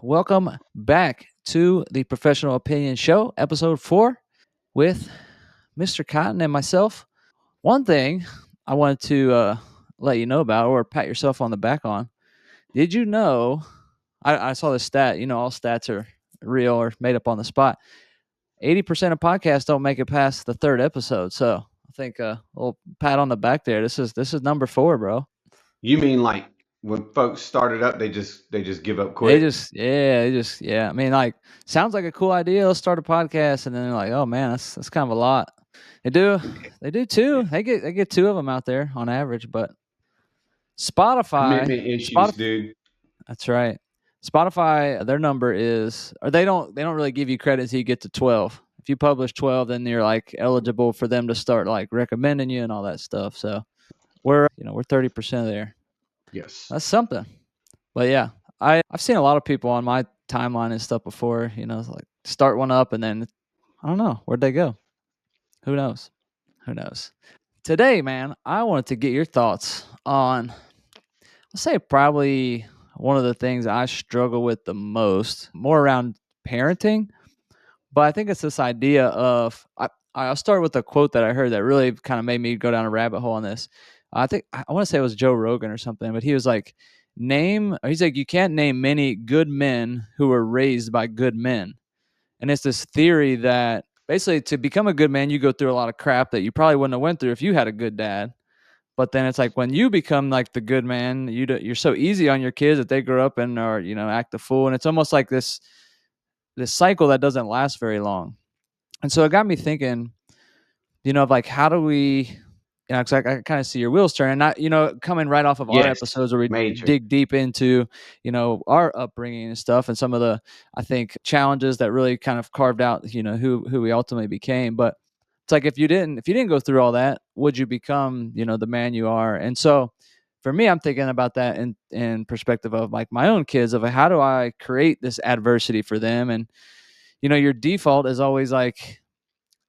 welcome back to the Professional Opinion Show, episode 4, with Mr. Cotton and myself. One thing I wanted to let you know about, or pat yourself on the back on. Did you know? I saw this stat. You know, all stats are real or made up on the spot. 80% of podcasts don't make it past the third episode. So I think a little pat on the back there. This is number 4, bro. You mean like when folks started up, they just give up They quick? just, yeah, yeah. I mean, like, sounds like a cool idea. Let's start a podcast, and then they're like, oh man, that's kind of a lot. They do, they do too. They get 2 of them out there on average. But Spotify, Commitment issues, Spotify, dude. that's right. Spotify, their number is, or they don't really give you credit until you get to 12. If you publish 12, then you're like eligible for them to start like recommending you and all that stuff. So we're 30% there. Yes. That's something. But yeah, I've seen a lot of people on my timeline and stuff before, like start one up and then I don't know, where'd they go? Who knows? Who knows? Today, man, I wanted to get your thoughts on, let's say, probably one of the things I struggle with the most, more around parenting. But I think it's this idea of, I'll start with a quote that I heard that really kind of made me go down a rabbit hole on this. I want to say it was Joe Rogan or something, but he was like, he's like, you can't name many good men who were raised by good men. And it's this theory that basically to become a good man, you go through a lot of crap that you probably wouldn't have went through if you had a good dad. But then it's like when you become like the good man, you're so easy on your kids that they grow up and are, act a fool. And it's almost like this cycle that doesn't last very long. And so it got me thinking, of like, how do we, because I kind of see your wheels turning, not, coming right off of our Yes. episodes where we Major. dig deep into, our upbringing and stuff and some of the, I think, challenges that really kind of carved out, who we ultimately became. But it's like, if you didn't go through all that, would you become, the man you are? And so for me, I'm thinking about that in perspective of like my own kids, of how do I create this adversity for them? And, your default is always like,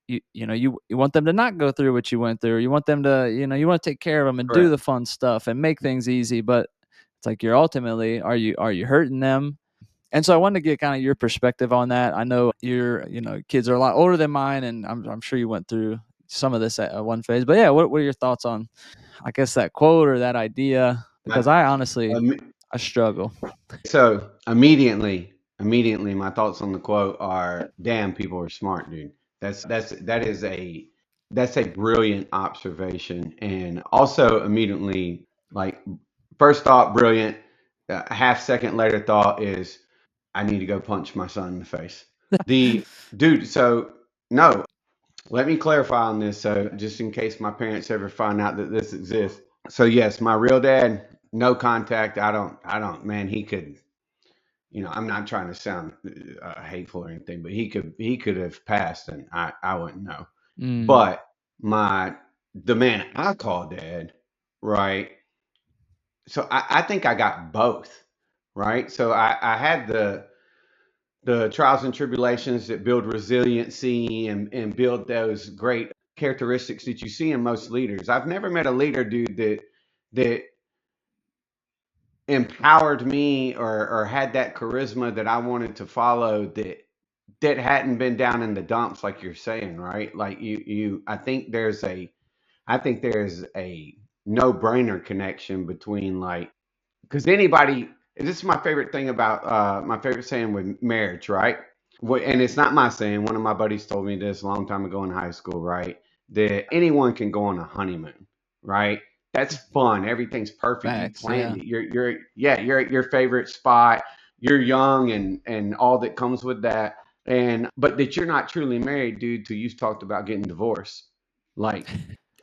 you want them to not go through what you went through. You want them to, you want to take care of them and do Correct. the fun stuff and make things easy. But it's like, you're ultimately, are you hurting them? And so I wanted to get kind of your perspective on that. I know kids are a lot older than mine, and I'm sure you went through some of this at one phase. But yeah, what are your thoughts on, I guess, that quote or that idea? Because My, I honestly, um, I struggle. so immediately, my thoughts on the quote are, "Damn, people are smart, dude." That's a brilliant observation, and also immediately, like, first thought, brilliant. A half second later, thought is, I need to go punch my son in the face. The dude. So no, let me clarify on this. So just in case my parents ever find out that this exists. So yes, my real dad, no contact. Man, he could. I'm not trying to sound hateful or anything, but he could have passed, and I wouldn't know. Mm, But the man I call dad, right? So I think I got both, right? So I had the trials and tribulations that build resiliency and build those great characteristics that you see in most leaders. I've never met a leader, dude, that empowered me or had that charisma that I wanted to follow, that hadn't been down in the dumps, like you're saying, right? Like I think there's a no-brainer connection between, like, because anybody, this is my favorite thing about my favorite saying with marriage, right? And it's not my saying. One of my buddies told me this a long time ago in high school, right? That anyone can go on a honeymoon, right? That's fun. Everything's perfect. You facts, planned yeah. it. You're at your favorite spot. You're young and all that comes with that. And but that you're not truly married, dude, till you talked about getting divorced. Like,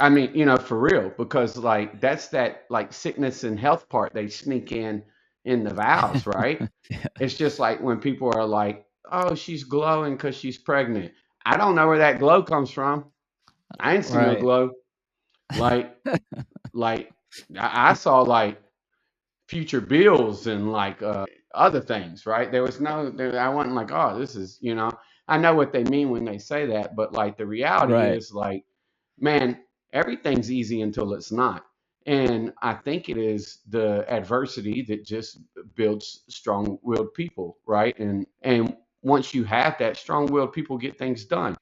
I mean, for real, because like that's that, like, sickness and health part they sneak in the vows, right? Yeah, It's just like when people are like, "Oh, she's glowing because she's pregnant." I don't know where that glow comes from. I ain't see no right. glow. Like, like I saw, like, future bills and, like, other things, right? I wasn't like, "Oh, this is," I know what they mean when they say that, but like the reality Right. is, like, man, everything's easy until it's not. And I think it is the adversity that just builds strong-willed people, right? And once you have that, strong-willed people get things done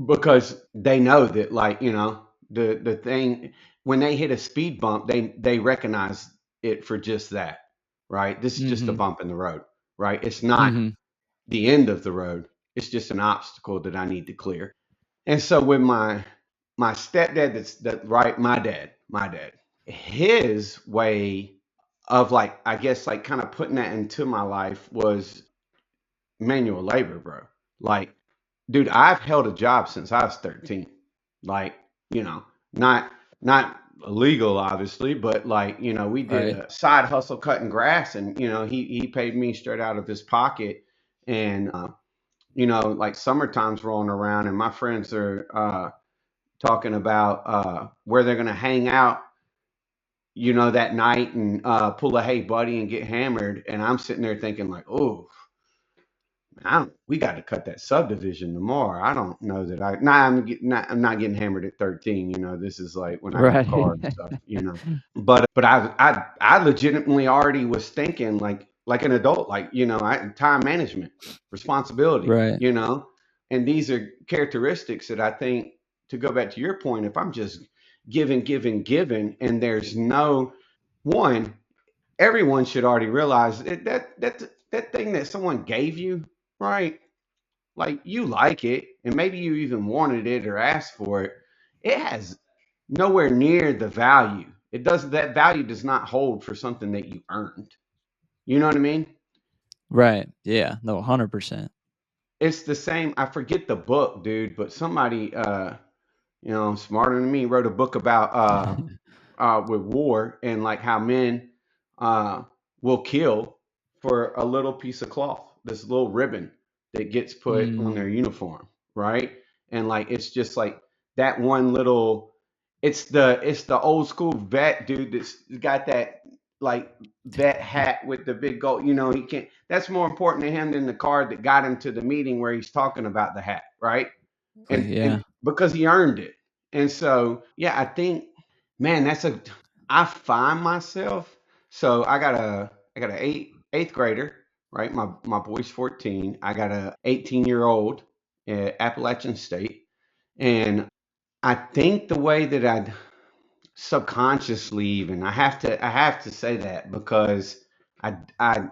because they know that, like, the thing, when they hit a speed bump, they recognize it for just that, right? This is just a Mhm. bump in the road, right? It's not Mhm. the end of the road. It's just an obstacle that I need to clear. And so with my stepdad, that right, my dad, his way of, like, I guess, like, kind of putting that into my life was manual labor, bro. Like, dude, I've held a job since I was 13. Like, you know, not not illegal, obviously, but, like, we did Right. a side hustle cutting grass, and he paid me straight out of his pocket. And like, summertime's rolling around, and my friends are talking about where they're gonna hang out, that night, and pull a hey buddy and get hammered. And I'm sitting there thinking, like, oh, we got to cut that subdivision tomorrow. I don't know that I'm not getting hammered at 13. This is like when I got a car Right. and stuff. But I legitimately already was thinking, like an adult, like, time management, responsibility, Right. and these are characteristics that I think, to go back to your point, if I'm just giving, and there's no one, everyone should already realize that thing that someone gave you, right? Like, you like it, and maybe you even wanted it or asked for it. It has nowhere near the value. That value does not hold for something that you earned. You know what I mean? Right. Yeah. No, 100%. It's the same. I forget the book, dude, but somebody smarter than me wrote a book about with war, and, like, how men uh, will kill for a little piece of cloth, this little ribbon that gets put on Mm. their uniform, right? And, like, it's just like that one little. It's the old school vet dude that's got that, like, vet hat with the big gold. He can't. That's more important to him than the card that got him to the meeting where he's talking about the hat, right? And Yeah. because he earned it. And so, yeah, I think, man, I find myself. So I got a eighth grader, right? My boy's 14. I got a 18-year-old at Appalachian State. And I think the way that I subconsciously, even, I have to say that, because I I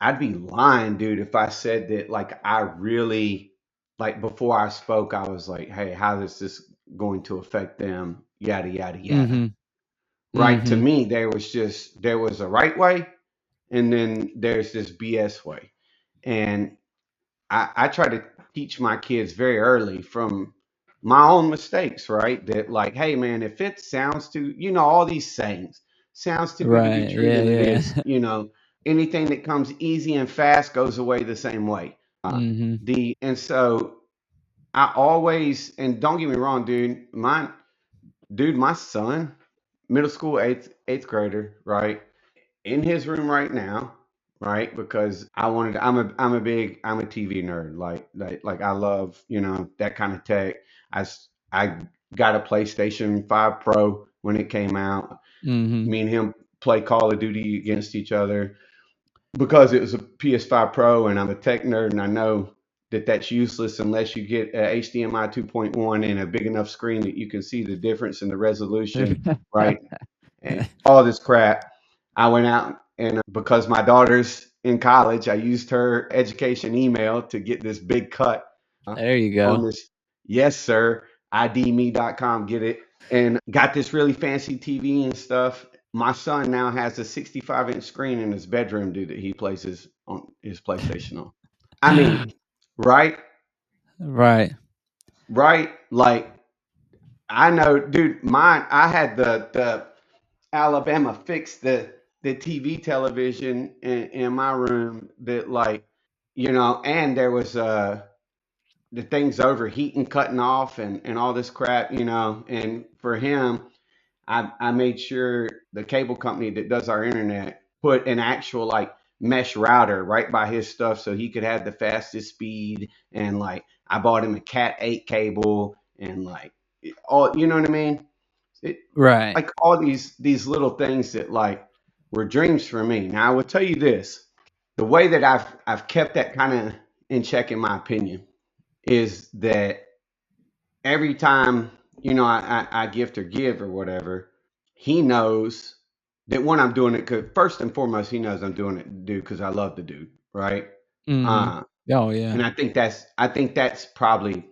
I'd be lying, dude, if I said that, like, I really, like, before I spoke, I was like, hey, how is this going to affect them? Yada, yada, yada. Mhm. Right? To Mhm. me, there was a right way, and then there's this BS way. And I try to teach my kids very early, from my own mistakes, right? That, like, hey, man, if it sounds too, all these sayings, sounds too good to be Right. true Yeah, than it yeah. is. Anything that comes easy and fast goes away the same way. Mhm. And so I always, and don't get me wrong, my son, middle school, eighth grader, right? In his room right now, right? Because I'm a TV nerd. Like I love, that kind of tech. I got a PlayStation 5 Pro when it came out. Mhm. Me and him play Call of Duty against each other because it was a PS5 Pro, and I'm a tech nerd, and I know that that's useless unless you get a HDMI 2.1 and a big enough screen that you can see the difference in the resolution, right? And all this crap. I went out, and because my daughter's in college, I used her education email to get this big cut There you on go. this. Yes, sir. IDme.com, get it. And got this really fancy TV and stuff. My son now has a 65-inch screen in his bedroom, dude, that he plays his PlayStation on. I mean, right? Right. Right? Like, I know, dude, I had the Alabama fixed the TV television in my room, that, like, and there was the things overheating, cutting off, and all this crap, and for him, I made sure the cable company that does our internet put an actual, like, mesh router right by his stuff so he could have the fastest speed. And, like, I bought him a Cat 8 cable, and, like, all, you know what I mean? It Right. like all these little things that like were dreams for me. Now I will tell you this: the way that I've kept that kind of in check, in my opinion, is that every time I gift or give or whatever, he knows that when I'm doing it, because first and foremost, he knows I'm doing it, dude, because I love the dude, right? Mhm. Uh, Oh, yeah. and I think that's probably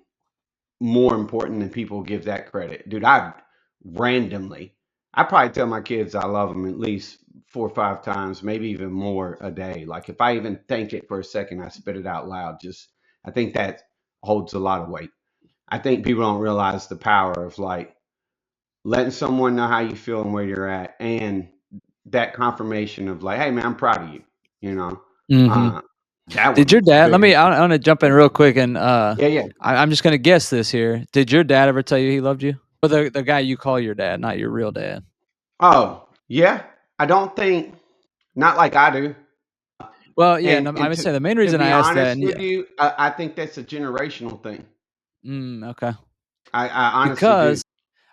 more important than people give that credit. Dude, I probably tell my kids I love them at least 4 or 5 times, maybe even more a day. Like if I even think it for a second, I spit it out loud. I think that holds a lot of weight. I think people don't realize the power of like letting someone know how you feel and where you're at, and that confirmation of like, hey man, I'm proud of you. You know, Mhm. uh, that Did your one's dad let big. me I wanna jump in real quick and, Yeah, yeah. I'm just gonna guess this here. Did your dad ever tell you he loved you? Or the guy you call your dad, not your real dad? Oh, yeah. I don't think not like I do. Well, yeah, And no, I and would to say the main to reason I be asked that honest and with yeah you, I think that's a generational thing. okay. I honestly do. Because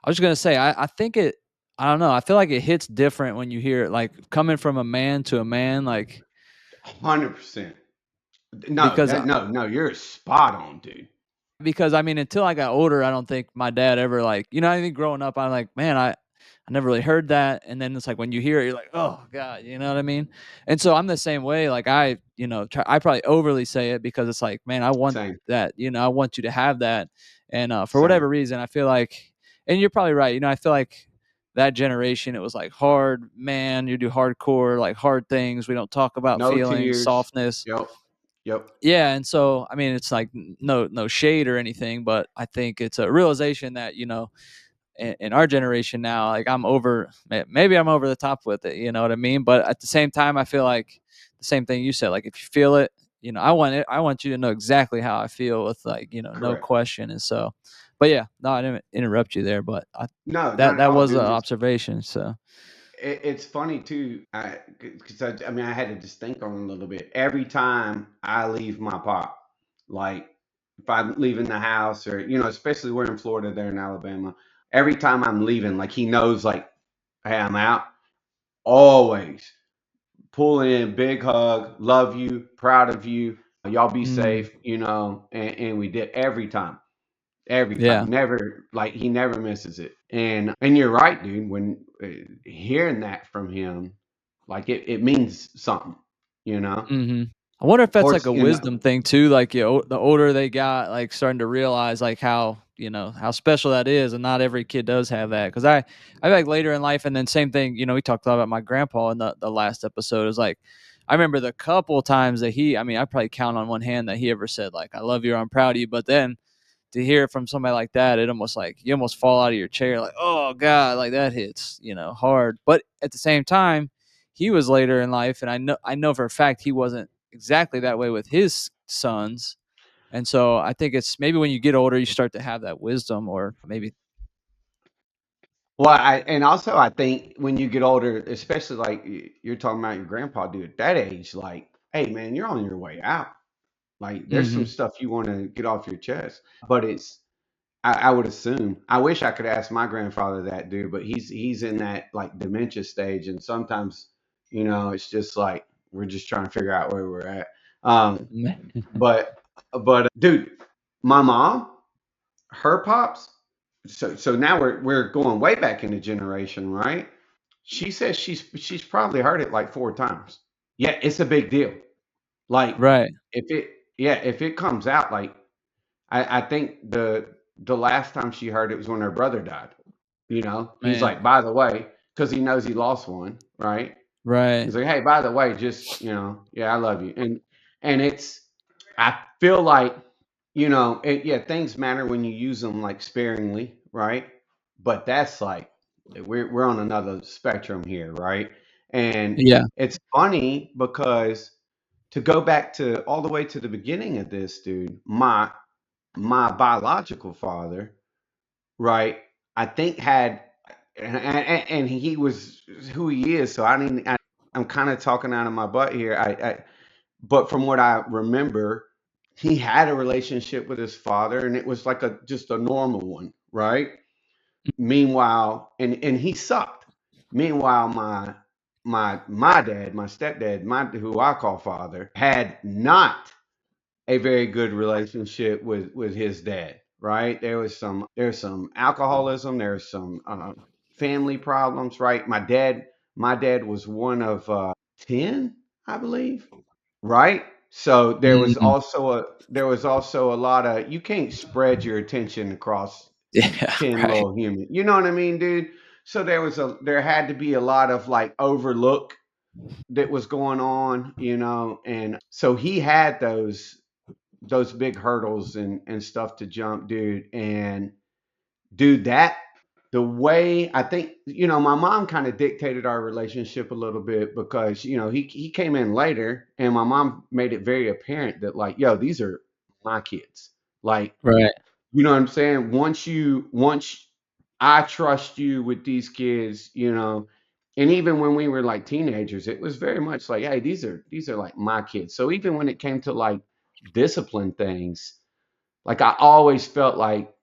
I was gonna say, I think it I don't know, I feel like it hits different when you hear it, like, coming from a man to a man, like 100%. No, because no, you're spot on, dude. I mean, until I got older, I don't think my dad ever like, I think growing up, I'm like, man, I never really heard that. And then it's like when you hear it, you're like, oh God, you know what I mean? And so I'm the same way. Like I probably overly say it because it's like, man, I want Same, that, I want you to have that. And for same. whatever reason, I feel like, and you're probably right. I feel like that generation, it was like hard, man, you do hardcore, like hard things. We don't talk about No feelings, tears. softness. Yep, yep. Yeah, and so I mean, it's like no shade or anything, but I think it's a realization that in our generation now, like maybe I'm over the top with it, you know what I mean? But at the same time, I feel like the same thing you said. Like if you feel it, I want you to know exactly how I feel with like no Correct. question. And so, but yeah, no, I didn't interrupt you there, but No, that not at all, was an dude. observation. So, It's funny too, because I mean, I had to just think on it a little bit. Every time I leave my pop, like if I'm leaving the house, or especially we're in Florida, they're in Alabama. Every time I'm leaving, like he knows, like, hey, I'm out. Always pull in, big hug, love you, proud of you. Y'all be mm, safe, and we did every time. Every yeah, time, never, like, he never misses it. And you're right, dude. When hearing that from him, like it means something, you know. mhm. I wonder if Of that's like course, a wisdom thing too, like, the older they got, like, starting to realize, like, how, how special that is, and not every kid does have that. Because I feel like later in life and then same thing, we talked a lot about my grandpa in the last episode, is like, I remember the couple times that I mean, I probably count on one hand that he ever said, like, "I love you," or "I'm proud of you," but then to hear it from somebody like that, it almost like you almost fall out of your chair, like, oh God, like that hits, hard. But at the same time, he was later in life, and I know for a fact he wasn't exactly that way with his sons. And so I think it's maybe when you get older, you start to have that wisdom, or maybe. well, and also I think when you get older, especially like you're talking about your grandpa, dude, at that age, like, hey man, you're on your way out. Like, there's some Hmm. stuff you want to get off your chest, but I would assume. I wish I could ask my grandfather that, dude, but he's in that like dementia stage, and sometimes, it's just like we're just trying to figure out where we're at. But dude, my mom, her pops. So now we're going way back in the generation, right? She says she's probably heard it like 4 times. Yeah, it's a big deal. Like Right, if it comes out, like I think the last time she heard it was when her brother died. He's man. like, by the way, because he knows he lost one, right? Right. He's like, hey, by the way, just yeah, I love you, and I feel like yeah, things matter when you use them like sparingly, right? But that's like we're on another spectrum here, right? And Yeah. it's funny because to go back to all the way to the beginning of this, dude, my biological father, right? I think had, and he was who he is. So I'm kind of talking out of my butt here. But from what I remember, he had a relationship with his father, and it was like just a normal one, right? Meanwhile, and he sucked. Meanwhile, my dad, my stepdad, my who I call father, had not a very good relationship with his dad. Right? There's some alcoholism. There's some family problems. Right? My dad was one of 10, I believe. Right? So Mm. there was also a lot of, you can't spread your attention across Yeah, 10 right. little humans. You know what I mean, dude? So there had to be a lot of like overlook that was going on, and so he had those big hurdles and stuff to jump, dude. And dude, that the way I think, my mom kind of dictated our relationship a little bit because, he came in later and my mom made it very apparent that like, yo, these are my kids. Like, Right, you know what I'm saying? Once I trust you with these kids, and even when we were like teenagers, it was very much like, hey, these are like my kids. So even when it came to like discipline things, like I always felt like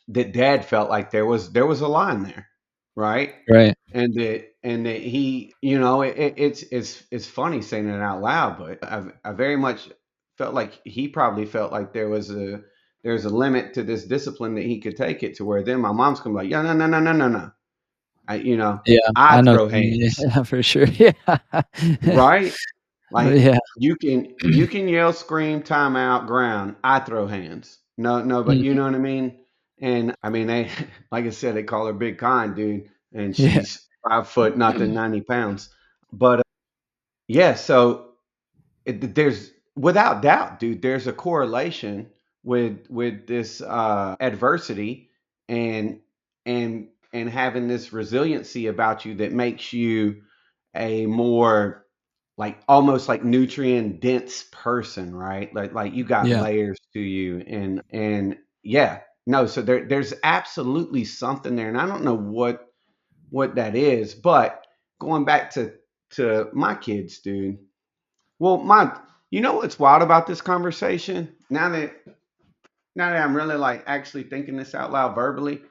that dad felt like there was a line there, right? right. And that he, it's funny saying it out loud, but I very much felt like he probably felt like there's a limit to this discipline that he could take it to where then my mom's gonna be like, yeah, no, no, no, no, no, no. Yeah, I I know what throw you mean. hands, Yeah, for sure. Yeah. right? Like Yeah. you can yell, scream, timeout, ground. I throw hands. No, no, but you Mhm. know what I mean. And I mean, they like I said, they call her Big Con, dude, and Yeah. she's 5 foot nothing, 90 pounds. But yeah, so there's without doubt, dude, there's a correlation with this adversity and and having this resiliency about you that makes you a more like almost like nutrient dense person, right? Like you got Yeah. layers to you, and yeah, no, so there's absolutely something there, and I don't know what that is, but going back to my kids, dude. Well, you know what's wild about this conversation? Now that I'm really like actually thinking this out loud verbally,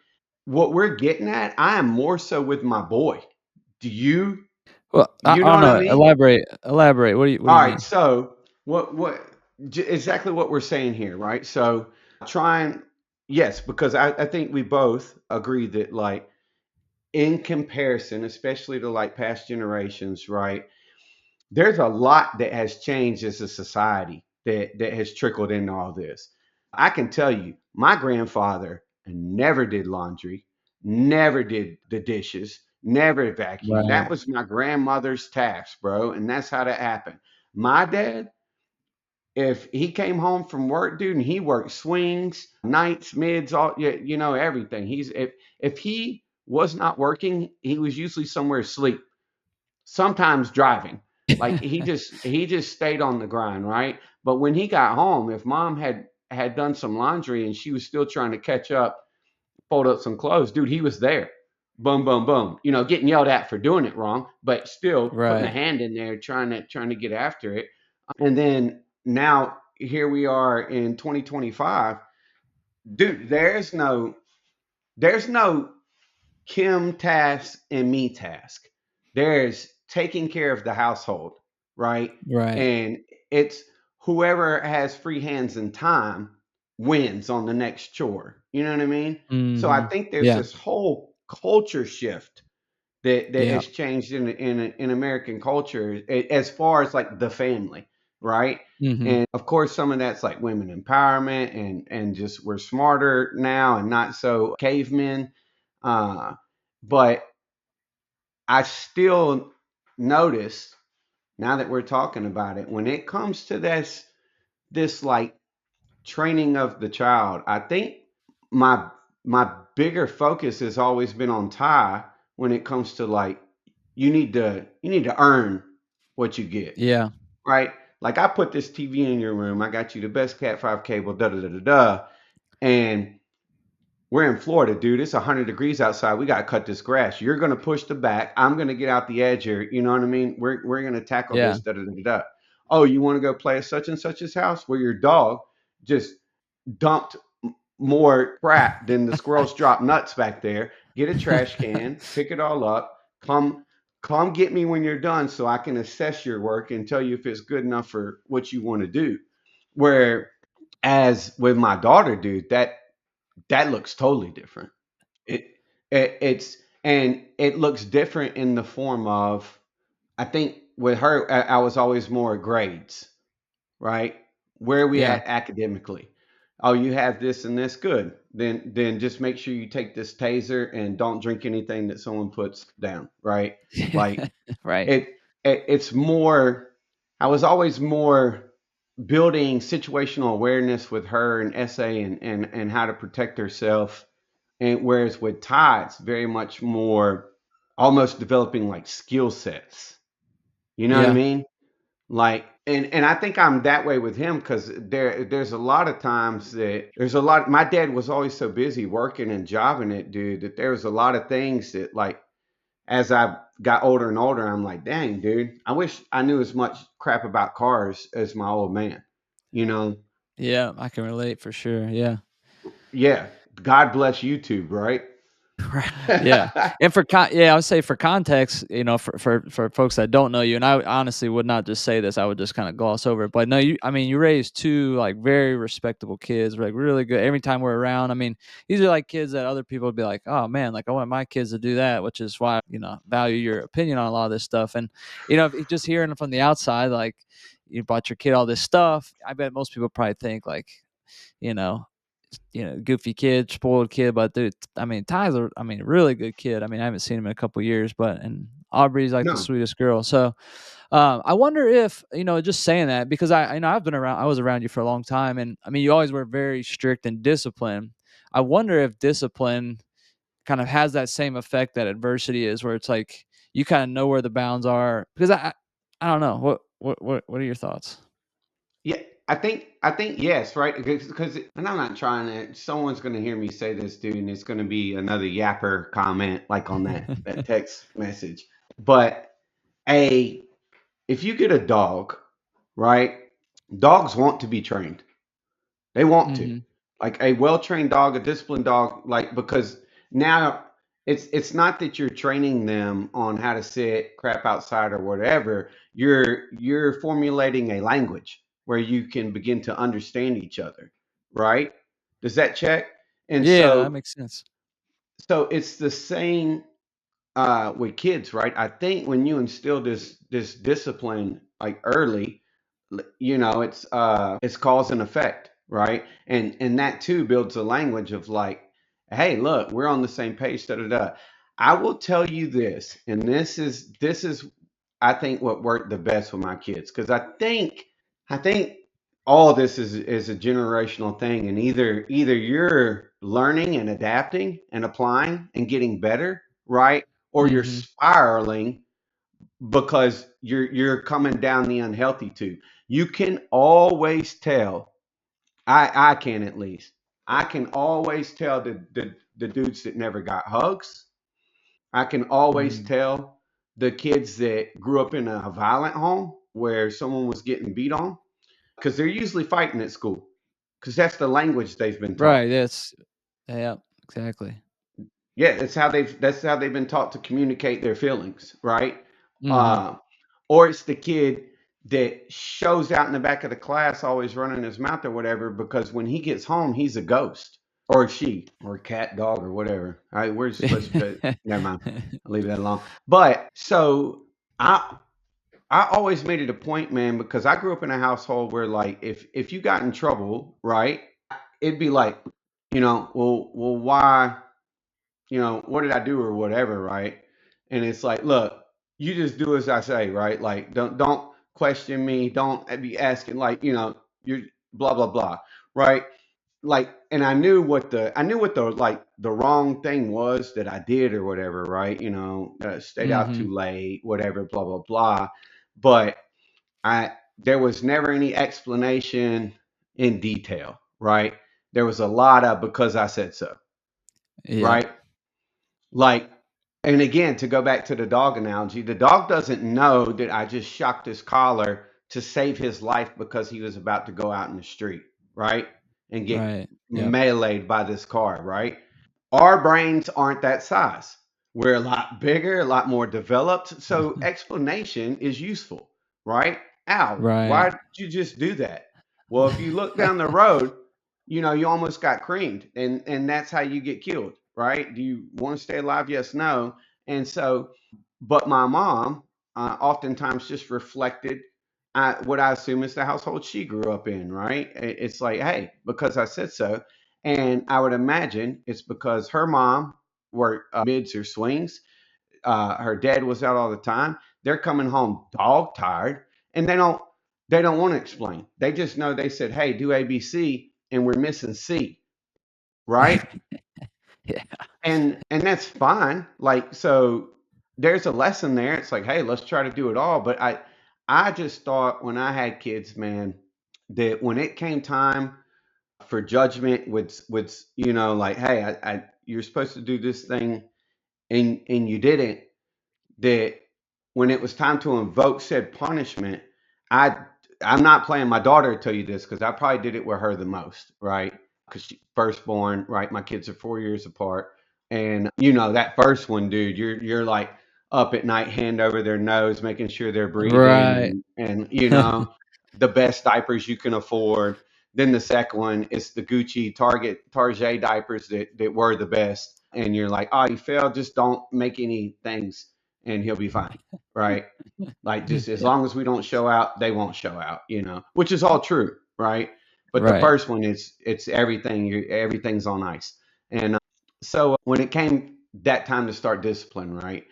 what we're getting at, I am more so with my boy. Do you Well, you I know don't what I know. mean? Elaborate. What do All you right, mean? so exactly what we're saying here, right? So trying, yes, because I think we both agree that like in comparison, especially to like past generations, right? There's a lot that has changed as a society that has trickled into all this. I can tell you, my grandfather never did laundry, never did the dishes, never vacuumed. Right, That was my grandmother's task, bro, and that's how that happened. My dad, if he came home from work, dude, and he worked swings, nights, mids, all everything. If he was not working, he was usually somewhere asleep, sometimes driving. Like he just stayed on the grind, right? But when he got home, if mom had done some laundry and she was still trying to catch up, fold up some clothes, dude, he was there. Boom, boom, boom. Getting yelled at for doing it wrong, but still putting a right. hand in there, trying to get after it. And then now here we are in 2025, dude. There's no Kim task and me task. There's taking care of the household, right? Right. And it's whoever has free hands and time wins on the next chore. You know what I mean? So I Mhm. think there's Yeah. this whole culture shift that Yeah. has changed in American culture as far as like the family, right? Mhm. And of course, some of that's like women empowerment and just we're smarter now and not so cavemen. Uh, but I still notice now that we're talking about it, when it comes to this like training of the child, I think my my bigger focus has always been on Ty when it comes to like you need to earn what you get, Yeah. right? Like I put this TV in your room, I got you the best Cat 5 cable, da da da da da, and we're in Florida, dude. It's 100 degrees outside. We got to cut this grass. You're going to push the back. I'm going to get out the edge here. You know what I mean? We're going to tackle Yeah. this. Da, da, da, da. Oh, you want to go play at such and such's house where your dog just dumped more crap than the squirrels drop nuts back there. get a trash can, pick it all up, come get me when you're done so I can assess your work and tell you if it's good enough for what you want to do. Where as with my daughter, dude, that looks totally different. It, it's and it looks different in the form of, I think with her, I was always more grades, right? Where are we Yeah. at academically? Oh, you have this and this, good. Then just make sure you take this taser and don't drink anything that someone puts down, right? Like Right. it, it's more. I was always more building situational awareness with her and essay and how to protect herself. And whereas with Ty, it's very much more almost developing like skill sets. You know what I Yeah. mean? Like, and I think I'm that way with him because there's a lot of times that there's a lot. My dad was always so busy working and jobbing it, dude, that there was a lot of things that, like, as I got older and older, I'm like, dang, dude, I wish I knew as much crap about cars as my old man. You know? Yeah, I can relate for sure, yeah. Yeah. God bless YouTube, right? Right. Yeah, and yeah, I would say for context, for folks that don't know you, and I honestly would not just say this, I would just kinda gloss over it, but no, I mean, you raised 2, like, very respectable kids, like, really good every time we're around, I mean, these are, like, kids that other people would be like, "Oh, man, like, I want my kids to do that," which is why, value your opinion on a lot of this stuff, and, if just hearing it from the outside, like, you bought your kid all this stuff, I bet most people probably think, like, you know goofy kid, spoiled kid. But dude, I mean, Ty's a really good kid. I mean, I haven't seen him in a couple years, but and Aubrey's like the No. sweetest girl. So I wonder if just saying that because I've been around, I was around you for a long time, and I mean, you always were very strict and disciplined. I wonder if discipline kind of has that same effect that adversity is, where it's like you kind of know where the bounds are. Because I don't know what are your thoughts? Yeah, I think yes, right? Because and I'm not trying to. Someone's going to hear me say this, dude, and it's going to be another yapper comment like on that text message. But a if you get a dog, right? Dogs want to be trained. They want to. Hmm. Like a well-trained dog, a disciplined dog, like because now it's not that you're training them on how to sit, crap outside or whatever. You're formulating a language where you can begin to understand each other, right? Does that check? And Yeah, that so makes sense. it's the same with kids, right? I think when you instill this discipline like early, it's cause and effect, right? And that too builds a language of like, hey, look, we're on the same page. Da da da. I will tell you this, and this is I think what worked the best with my kids because I think all of this is a generational thing, and either you're learning and adapting and applying and getting better, right? Or you're Hmm. spiraling because you're coming down the unhealthy tube. You can always tell. I can at least. I can always tell the dudes that never got hugs. I can always Hmm. tell the kids that grew up in a violent home where someone was getting beat on because they're usually fighting at school because that's the language they've been taught. Right. That's yeah, exactly. Yeah, that's how they've been taught to communicate their feelings, right? Mhm. Uh, or it's the kid that shows out in the back of the class, always running his mouth or whatever, because when he gets home, he's a ghost, or she, or cat, dog, or whatever. All right, let's put. Never mind. I'll leave that alone. But so I always made it a point, man, because I grew up in a household where like if you got in trouble, right, it'd be like, well, why? What did I do or whatever, right? And it's like, look, you just do as I say, right? Like, don't question me. Don't be asking, like, you're blah blah blah, right? Like, and I knew what the like the wrong thing was that I did or whatever, right? Stayed out Mhm. too late, whatever, blah blah blah. But I there was never any explanation in detail, right? There was a lot of because I said so, Yep. right? Like, and again, to go back to the dog analogy, the dog doesn't know that I just shocked his collar to save his life because he was about to go out in the street, right? And get Right. Yep. meleeed by this car, right? Our brains aren't that size. We're a lot bigger, a lot more developed. So explanation is useful, right? Ow, Right. why did you just do that? Well, if you look down the road, you almost got creamed, and that's how you get killed, right? Do you want to stay alive? Yes, no. And so, but my mom oftentimes just reflected what I assume is the household she grew up in, right? It's like, hey, because I said so. And I would imagine it's because her mom worked mids or swings. Her dad was out all the time. They're coming home dog tired, and they don't want to explain. They just know they said, "Hey, do ABC," and we're missing C, right? Yeah. And that's fine. Like, so there's a lesson there. It's like, hey, let's try to do it all. But I just thought when I had kids, man, that when it came time for judgment, with like, hey, you're supposed to do this thing, and you didn't. That when it was time to invoke said punishment, I I'm not playing my daughter to tell you this because I probably did it with her the most, right? Because she firstborn, right? My kids are 4 years apart, and that first one, dude, you're like up at night, hand over their nose, making sure they're breathing, Right. and the best diapers you can afford. Then the second one is the Gucci Target diapers that were the best, and you're like, oh, you failed. Just don't make any things, and he'll be fine, right? Like, just as Yeah. long as we don't show out, they won't show out, which is all true, right? But the Right. first one is it's everything. Everything's on ice, and so when it came that time to start discipline, right?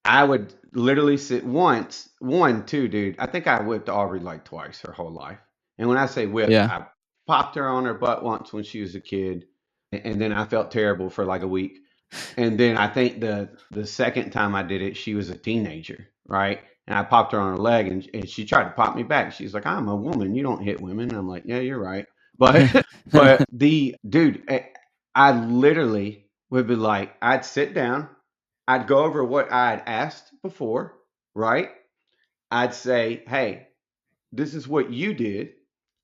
I would literally sit once, one, two, dude. I think I whipped Aubrey like twice her whole life, and when I say whipped, Yeah. I popped her on her butt once when she was a kid, and then I felt terrible for like a week. And then I think the second time I did it, she was a teenager, right? And I popped her on her leg, and she tried to pop me back. She's like, "I'm a woman. You don't hit women." And I'm like, "Yeah, you're right." But the dude, I literally would be like, I'd sit down, I'd go over what I had asked before, right? I'd say, "Hey, this is what you did,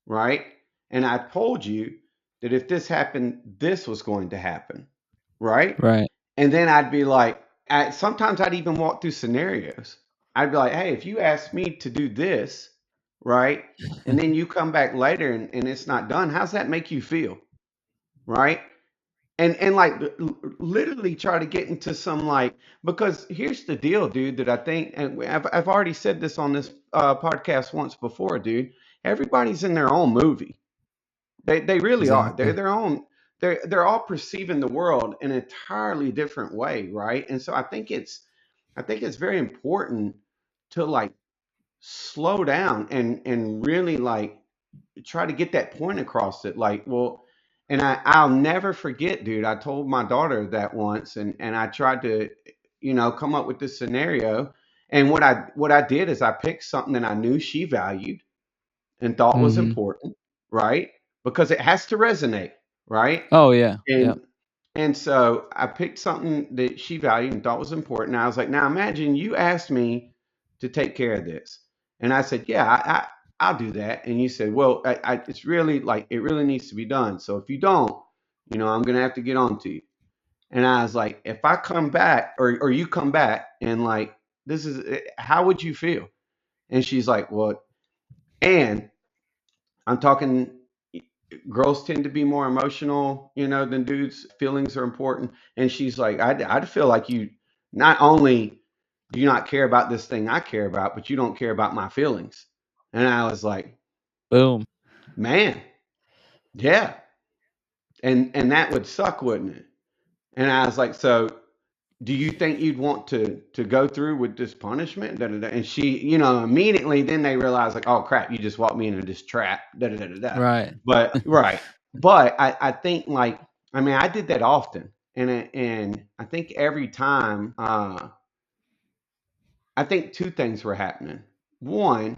right? And I told you that if this happened, this was going to happen, right?" Right. And then I'd be like, sometimes I'd even walk through scenarios. I'd be like, hey, if you ask me to do this, right? And then you come back later, and it's not done, how's that make you feel? Right? And like literally try to get into some, like, because here's the deal, dude, that I think, and I've already said this on this podcast once before, dude. Everybody's in their own movie. They really are. They're Exactly. their own. They're all perceiving the world in an entirely different way, right? And so I think it's very important to, like, slow down and really, like, try to get that point across, it like, well, and I'll never forget, dude. I told my daughter that once, and I tried to come up with this scenario. And what I did is I picked something that I knew she valued and thought was Mhm. important, right? Because it has to resonate, right? Oh, yeah. Yep. And so I picked something that she valued and thought was important. I was like, now imagine you asked me to take care of this. And I said, yeah, I'll do that. And you said, well, it's really, like, it really needs to be done. So if you don't, I'm going to have to get on to you. And I was like, if I come back, or you come back, and, like, this is, how would you feel? And she's like, well, and I'm talking, girls tend to be more emotional, than dudes. Feelings are important. And she's like, I'd feel like you not only do you not care about this thing I care about, but you don't care about my feelings. And I was like, Boom. man, yeah. And that would suck, wouldn't it? And I was like, so do you think you'd want to go through with this punishment? Da, da, da. And she, immediately then they realize, like, oh crap, you just walked me into this trap. Da, da, da, da, da. Right. But right. But I think, like, I mean, I did that often. And I think every time, I think two things were happening. One,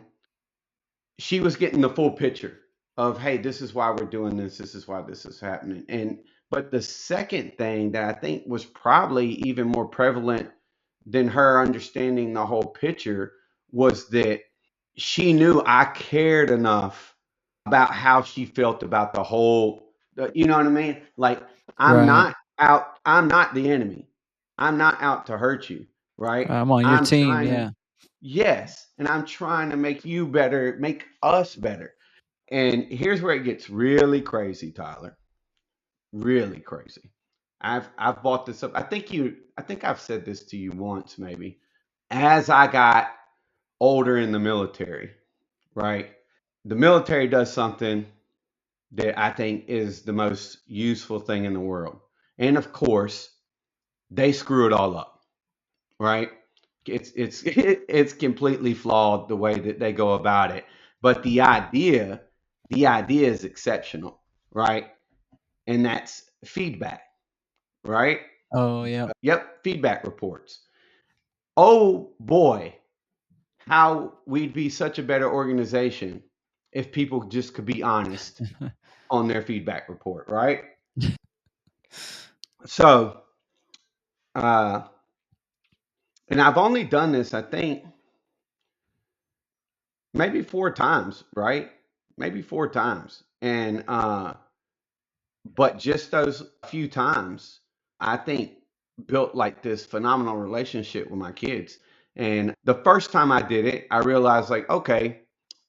she was getting the full picture of, hey, this is why we're doing this, this is why this is happening. And but the second thing that I think was probably even more prevalent than her understanding the whole picture was that she knew I cared enough about how she felt about the whole, you know what I mean? Like, I'm Right. not. out. I'm not the enemy. I'm not out to hurt you, right? I'm on your I'm team, trying to, yeah. yes, and I'm trying to make you better, make us better. And here's where it gets really crazy, Tyler. Really crazy. I've bought this up. I think I've said this to you once maybe. As I got older in the military, right? The military does something that I think is the most useful thing in the world. And of course, they screw it all up, right? It's it's completely flawed the way that they go about it. But the idea is exceptional, right? And that's feedback, right? Oh, yeah. Yep, feedback reports. Oh boy, how we'd be such a better organization if people just could be honest on their feedback report, right? So, uh, and I've only done this, I think, maybe 4 times, right? Maybe 4 times. And, but just those few times, I think built like this phenomenal relationship with my kids. And the first time I did it, I realized like, okay,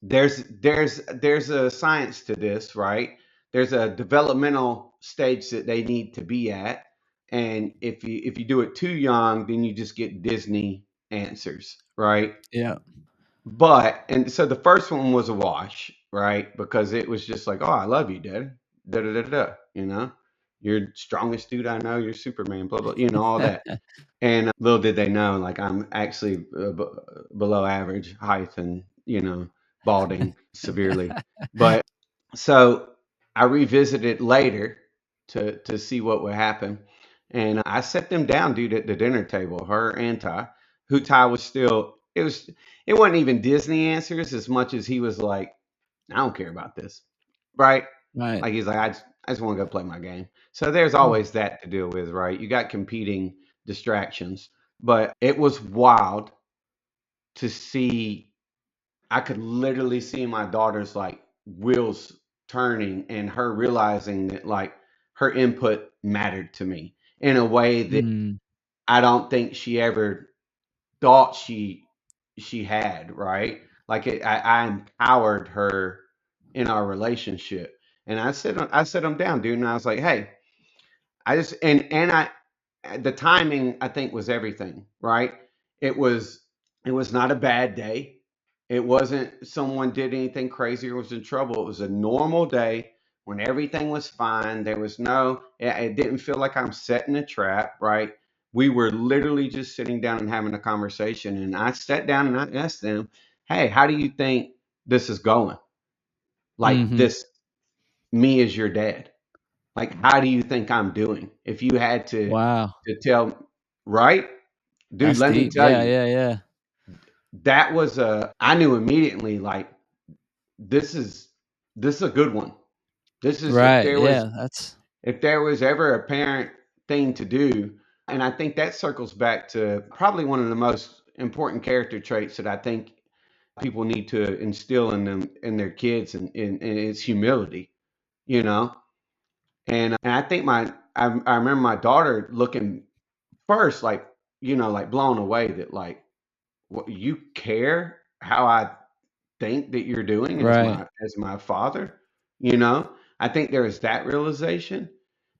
there's a science to this, right? There's a developmental stage that they need to be at. And if you do it too young, then you just get Disney answers, right? Yeah. But and so the first one was a wash, right? Because it was just like, oh, I love you, Dad. Da da da da. You know, you're the strongest dude I know. You're Superman. Blah blah. You know all that. And little did they know, like I'm actually below average height and balding severely. But so I revisited later to see what would happen, and I set them down, dude, at the dinner table. Her and Ty, who Ty was still. It wasn't even Disney answers as much as he was like, I don't care about this, right? Right. Like he's like, I just want to go play my game. So there's Hmm. always that to deal with, right? You got competing distractions, but it was wild to see. I could literally see my daughter's like wheels turning and her realizing that like her input mattered to me in a way that Mm. I don't think she ever thought she had, right? Like I empowered her in our relationship. And I set them down, dude, and I was like, hey, I just and I the timing I think was everything, right? It was it was not a bad day. It wasn't someone did anything crazy or was in trouble. It was a normal day when everything was fine. There was no it didn't feel like I'm setting a trap, right? We were literally just sitting down and having a conversation and I sat down and I asked them, "Hey, how do you think this is going? Like Mhm. this me as your dad?" Like, how do you think I'm doing? If you had Wow. to tell, right? Dude, That's let me deep. tell Yeah, you, yeah, yeah. that was a I knew immediately like this is this is a good one. This is Right, yeah, that's if there was ever a parent thing to do, and I think that circles back to probably one of the most important character traits that I think people need to instill in them in their kids and it's humility, you know? And I think I remember my daughter looking first like like blown away that like what you care how I think that you're doing right. as my father, you know. I think there was that realization,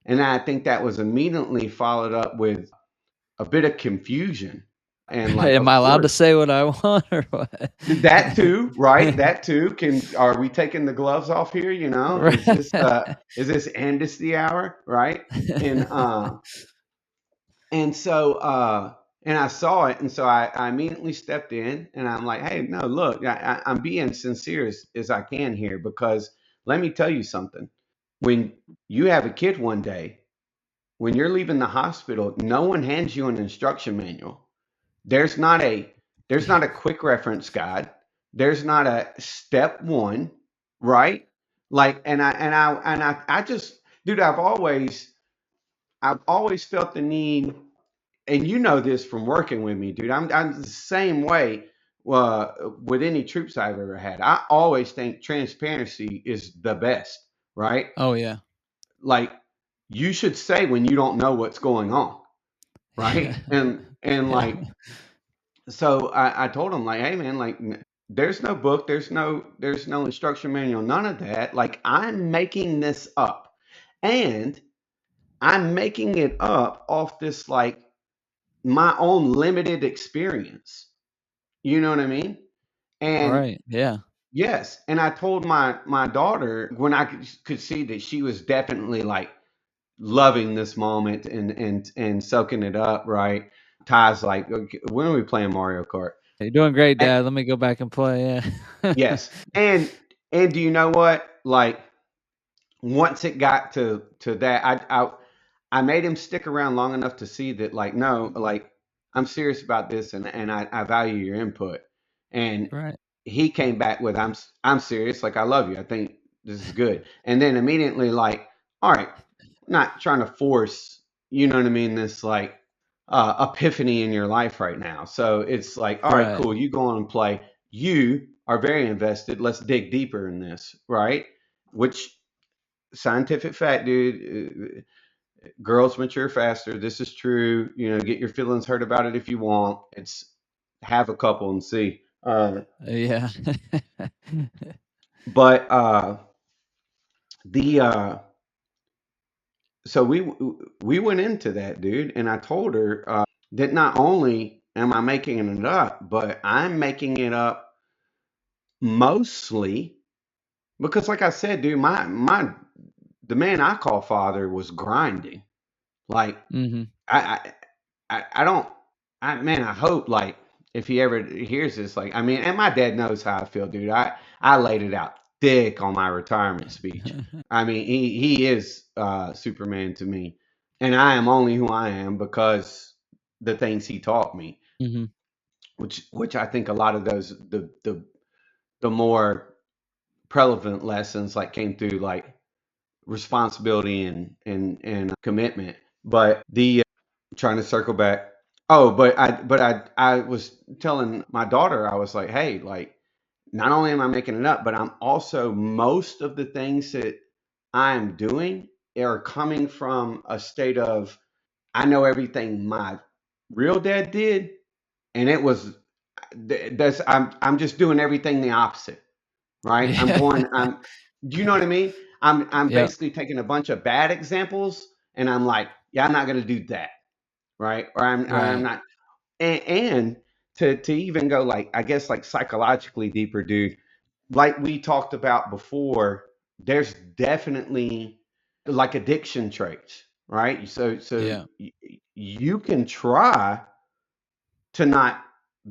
and I think that was immediately followed up with a bit of confusion and like Am of I allowed to course say what I want or what? that too, right? That too can are we taking the gloves off here, you know? Right. Is this amnesty hour, right? And and so, and I saw it, and so I immediately stepped in, and I'm like, "Hey, no, look, I'm being sincere as I can here because let me tell you something. When you have a kid one day, when you're leaving the hospital, no one hands you an instruction manual. There's not a there's not a quick reference guide. There's not a step one, right? Like, I just, dude, I've always felt the need and you know this from working with me, dude. I'm the same way with any troops I've ever had. I always think transparency is the best, right? Oh, yeah. Like you should say when you don't know what's going on, Yeah. right? And Yeah. like, so I told him like, hey man, like there's no book, there's no instruction manual, none of that. Like I'm making this up. And I'm making it up off this like my own limited experience. You know what I mean? And Right. Yeah. yes, and I told my daughter when I could see that she was definitely like loving this moment and soaking it up, right? Ty's like, okay, when are we playing Mario Kart? You're doing great, And, Dad. Let me go back and play. Yeah. yes, and do you know what? Like once it got to that, I made him stick around long enough to see that like no, like I'm serious about this and I value your input. And Right. he came back with I'm serious, like I love you. I think this is good. And then immediately like, all right, I'm not trying to force, you know what I mean, this like epiphany in your life right now. So it's like, all right, Right. cool, you go on and play. You are very invested. Let's dig deeper in this, right? Which scientific fact, dude. Girls mature faster. This is true. You know, get your feelings hurt about it if you want. It's have a couple and see. Yeah. But the so we went into that, dude, and I told her that not only am I making it up, but I'm making it up mostly because, like I said, dude, my the man I call father was grinding. Like Mhm. I I don't man, I hope like if he ever hears this, like I mean, and my dad knows how I feel, dude. I laid it out thick on my retirement speech. I mean, he is Superman to me, and I am only who I am because the things he taught me, Mhm. which I think a lot of those the more prevalent lessons like came through like responsibility and commitment. But the trying to circle back. Oh, but I was telling my daughter, I was like, hey, like not only am I making it up, but I'm also most of the things that I'm doing are coming from a state of I know everything my real dad did, and it was that's I'm just doing everything the opposite, right? Yeah. I'm do you know what I mean? I'm Yep. basically taking a bunch of bad examples and I'm like, yeah, I'm not gonna do that, right? Or I'm Right. not and to even go like I guess like psychologically deeper, dude, like we talked about before, there's definitely like addiction traits, right? So Yeah. you can try to not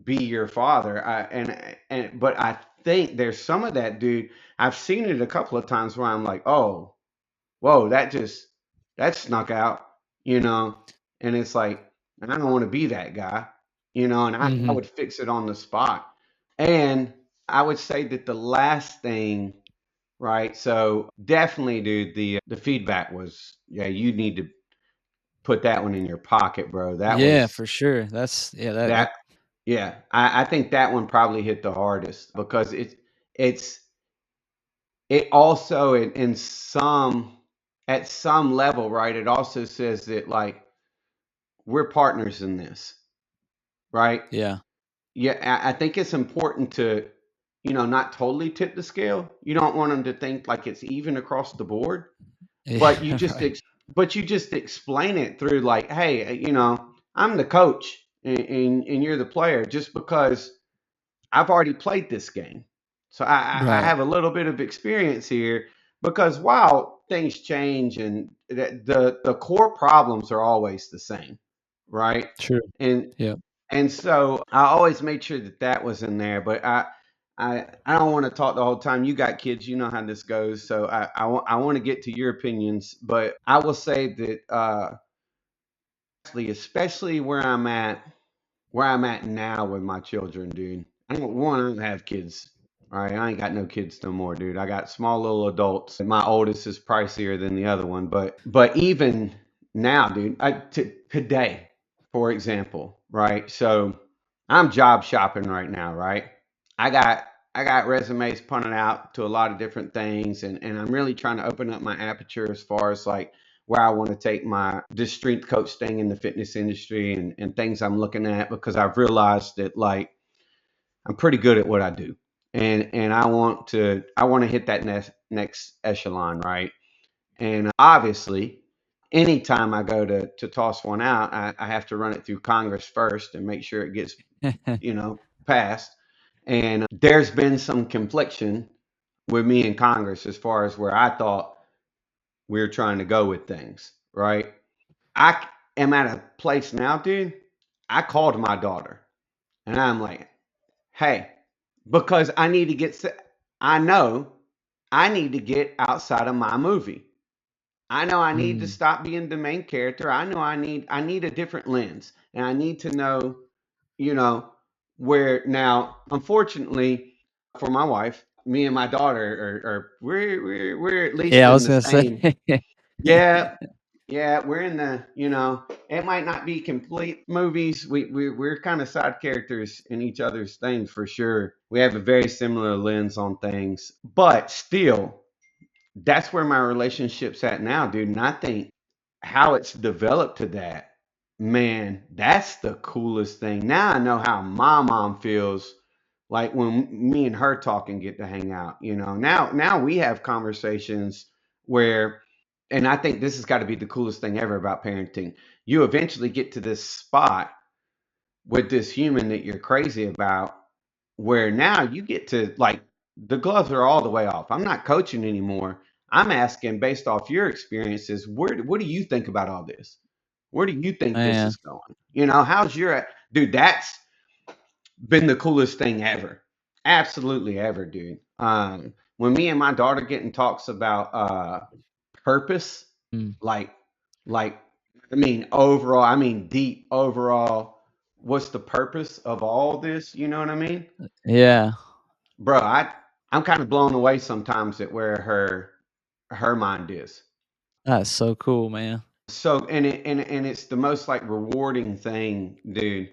be your father, and but I think there's some of that, dude. I've seen it a couple of times where I'm like, oh, whoa, that snuck out, you know, and it's like, and I don't want to be that guy, you know, and I Mhm. would fix it on the spot. And I would say that the last thing, right? So definitely, dude, the feedback was, yeah, you need to put that one in your pocket, bro. That Yeah, was for sure. That's yeah, that that, yeah. I think that one probably hit the hardest because it's it also in some at some level, right? It also says that like we're partners in this, right? yeah. Yeah, I think it's important to, you know, not totally tip the scale. You don't want them to think like it's even across the board, but you Yeah, just right. but you just explain it through like, hey, you know, I'm the coach and you're the player just because I've already played this game. So I Right. have a little bit of experience here because while things change and the core problems are always the same, right? True. And Yep. and so I always made sure that that was in there. But I don't want to talk the whole time. You got kids, you know how this goes. So I want to get to your opinions, but I will say that especially where I'm at now with my children, dude. I don't want to have kids. All right, I ain't got no kids no more, dude. I got small little adults. My oldest is pricier than the other one, but even now, dude, today, for example, right? So I'm job shopping right now, right? I got I got resumes punted out to a lot of different things, and I'm really trying to open up my aperture as far as like where I want to take my this strength coach thing in the fitness industry and things I'm looking at, because I've realized that like I'm pretty good at what I do. And I want to hit that next echelon, right? And obviously, anytime I go to toss one out, I have to run it through Congress first and make sure it gets, passed. And there's been some confliction with me in Congress as far as where I thought we were trying to go with things, right? I am at a place now, dude. I called my daughter and I'm like, hey, because I need to I know I need to get outside of my movie. I know I need to Mm. stop being the main character. I know I need a different lens, and I need to know, you know, where now. Unfortunately, for my wife, me and my daughter we're at least Yeah, I in was the gonna say. same. Yeah, yeah, we're in the, it might not be complete movies. We're kind of side characters in each other's things for sure. We have a very similar lens on things, but still, that's where my relationship's at now, dude. And I think how it's developed to that, man, that's the coolest thing. Now I know how my mom feels like when me and her talk and get to hang out. Now we have conversations where, and I think this has got to be the coolest thing ever about parenting. You eventually get to this spot with this human that you're crazy about, where now you get to like, the gloves are all the way off. I'm not coaching anymore. I'm asking based off your experiences, what do you think about all this? Where do you think this Man. is going? How's your dude? That's been the coolest thing ever. Absolutely ever, dude. When me and my daughter get in talks about purpose, Mm. like like I mean overall, I mean deep overall, what's the purpose of all this? You know what I mean? Yeah. Bro, I'm kind of blown away sometimes at where her mind is. That's so cool, man. So, and it's the most like rewarding thing, dude,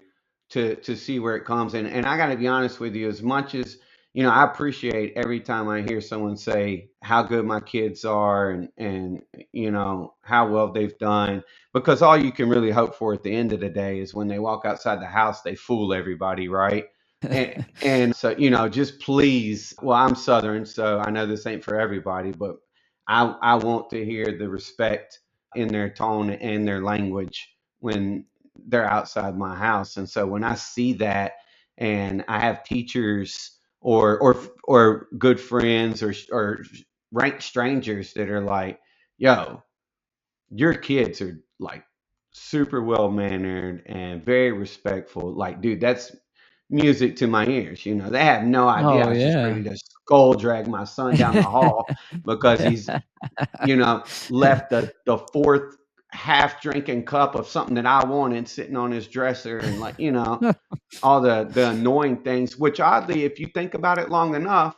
to see where it comes. And I got to be honest with you, as much as I appreciate every time I hear someone say how good my kids are, and how well they've done, because all you can really hope for at the end of the day is when they walk outside the house, they fool everybody, right? And so, just please. Well, I'm Southern, so I know this ain't for everybody, but I want to hear the respect in their tone and their language when they're outside my house. And so when I see that, and I have teachers or good friends or ranked strangers that are like, "Yo, your kids are like super well mannered and very respectful." Like, dude, that's music to my ears. They have no idea. I Oh, was just yeah. ready to skull drag my son down the hall because he's left the fourth half drinking cup of something that I wanted sitting on his dresser, and like, all the annoying things, which oddly, if you think about it long enough,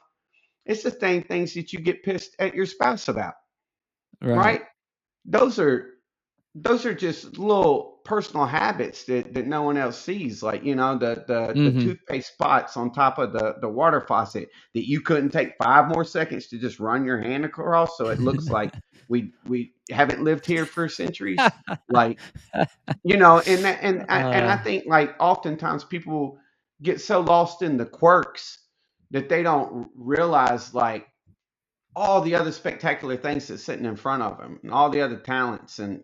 it's the same things that you get pissed at your spouse about, Right. right? Those are those are just little personal habits that no one else sees, like the Mhm. toothpaste spots on top of the water faucet that you couldn't take 5 more seconds to just run your hand across, so it looks like we haven't lived here for centuries, like, and I Uh, think like oftentimes people get so lost in the quirks that they don't realize like all the other spectacular things that's sitting in front of them and all the other talents, and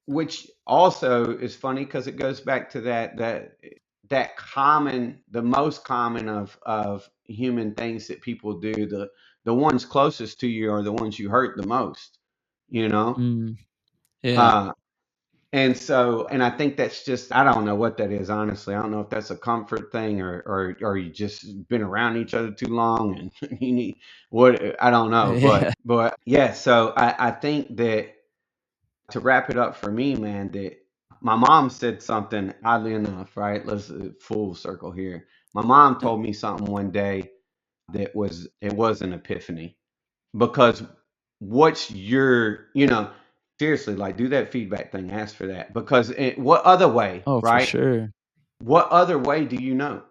which also is funny because it goes back to that common, the most common of human things that people do, the ones closest to you are the ones you hurt the most, you know mm, yeah. uh and I think that's just, I don't know what that is, honestly. I don't know if that's a comfort thing, or you just been around each other too long and you need what, I don't know. Yeah. But yeah, so I think that, to wrap it up for me, man, that my mom said something, oddly enough, right? Let's full circle here. My mom told me something one day that was an epiphany, because what's your, seriously, like, do that feedback thing, ask for that, because what other way, Oh, for right? sure. What other way do you know?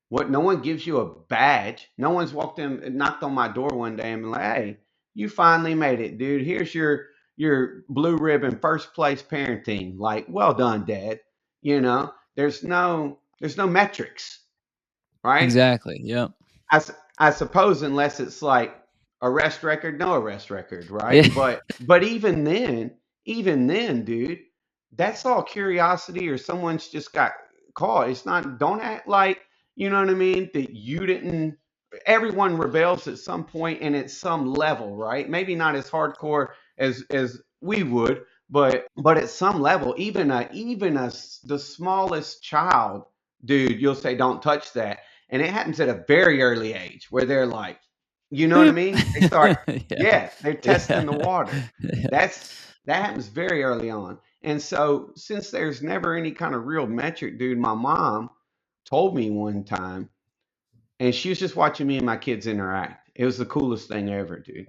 What, no one gives you a badge. No one's walked in and knocked on my door one day and been like, hey, you finally made it, dude. Here's your your blue ribbon first place parenting. Like, well done, Dad. You know, there's no metrics, right? Exactly. Yep. I suppose unless it's like arrest record, no arrest record, right? Yeah. But even then, dude, that's all curiosity or someone's just got caught. It's not. Don't act like you know what I mean. That you didn't. Everyone rebels at some point and at some level, right? Maybe not as hardcore as we would, but at some level, the smallest child, dude, you'll say don't touch that, and it happens at a very early age where they're like, you know what I Beep. mean? They start, Yeah. yeah, they're Yeah. testing the water. Yeah. That's that happens very early on. And so since there's never any kind of real metric, dude, my mom told me one time, and she was just watching me and my kids interact. It was the coolest thing ever, dude.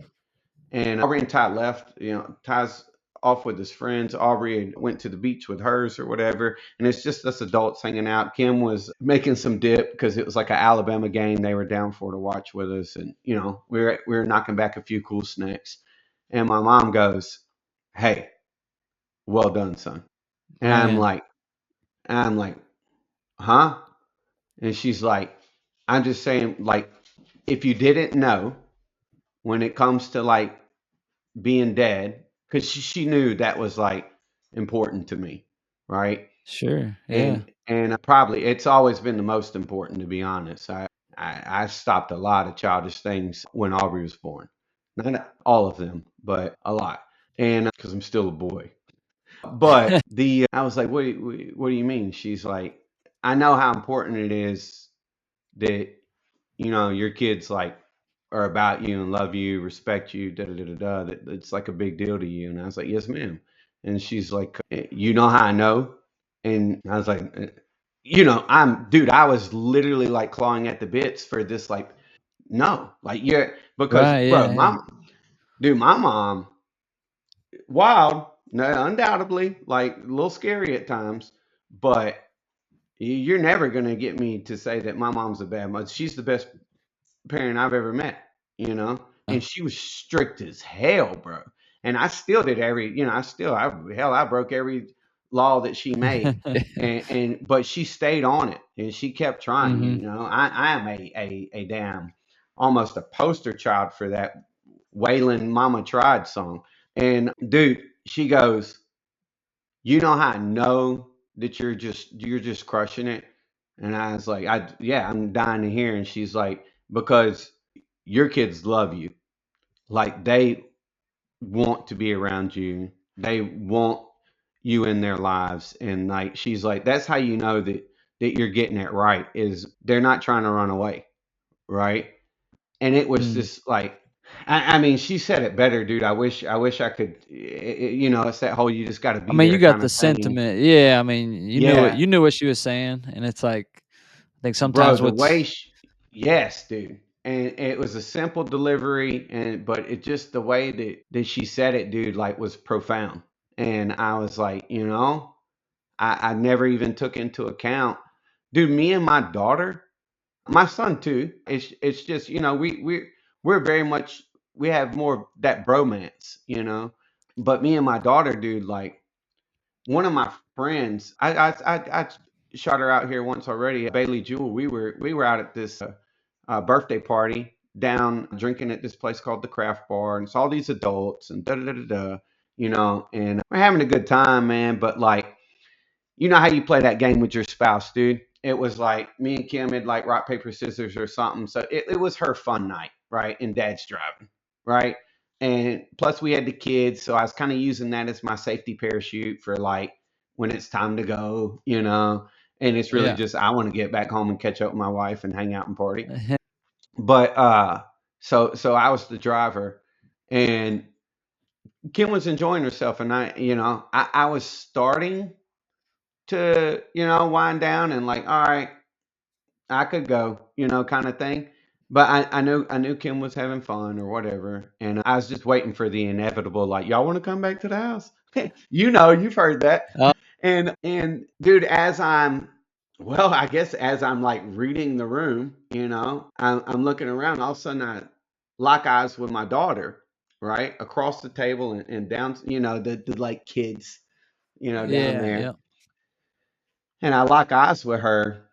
And Aubrey and Ty left. Ty's off with his friends. Aubrey went to the beach with hers or whatever. And it's just us adults hanging out. Kim was making some dip because it was like an Alabama game they were down for to watch with us. And, we were knocking back a few cool snacks. And my mom goes, "Hey, well done, son." And Man. I'm like, huh? And she's like, I'm just saying, like, if you didn't know, when it comes to like being dead, because she knew that was like important to me, right? Sure. Yeah. And probably it's always been the most important, to be honest. I stopped a lot of childish things when Aubrey was born, not all of them, but a lot, and because I'm still a boy. But the I was like, what do you mean? She's like, I know how important it is that your kids like are about you and love you, respect you, da da da da da. That it's like a big deal to you. And I was like, yes, ma'am. And she's like, you know how I know? And I was like, dude, I was literally like clawing at the bits for this, like, no, like, yeah, because, Right. bro, Yeah. Yeah. my mom, wild, no, undoubtedly, like a little scary at times, but you're never gonna get me to say that my mom's a bad mother. She's the best parent I've ever met. And she was strict as hell, bro. And I still did I broke every law that she made. But she stayed on it and she kept trying, Hmm. I am a damn almost a poster child for that Waylon Mama Tried song. And dude, she goes, you know how I know that you're just crushing it? And I was like, yeah, I'm dying to hear. And she's like, because your kids love you. Like they want to be around you. They want you in their lives. And like she's like, that's how you know that you're getting it right, is they're not trying to run away. Right. And it was Mm. just like, I mean, she said it better, dude. I wish I could, it's that whole you just got to I be mean, you there got kind the of thing. sentiment. Yeah. I mean, Yeah, you knew what she was saying, and it's like I think bro, sometimes the way what's yes, dude. And it was a simple delivery, but it just the way that she said it, dude, like was profound. And I was like, I never even took into account, dude. Me and my daughter, my son too. It's just we're very much, we have more of that bromance. But me and my daughter, dude, like one of my friends, I shot her out here once already. Bailey Jewel. We were out at this birthday party down drinking at this place called the Craft Bar, and it's all these adults and da da da da da. And we're having a good time, man. But like, you know how you play that game with your spouse, dude? It was like me and Kim had like rock, paper, scissors or something. So it was her fun night, right? And dad's driving, right? And plus we had the kids. So I was kind of using that as my safety parachute for like when it's time to go. And it's really yeah. just, I want to get back home and catch up with my wife and hang out and party. But so I was the driver and Kim was enjoying herself. And I was starting to wind down and like, all right, I could go, kind of thing. But I knew Kim was having fun or whatever, and I was just waiting for the inevitable, like, y'all want to come back to the house? You've heard that. Oh, And dude, I guess as I'm like reading the room, I'm looking around. All of a sudden, I lock eyes with my daughter, right across the table and down, the like kids, down Yeah, there. yeah. And I lock eyes with her,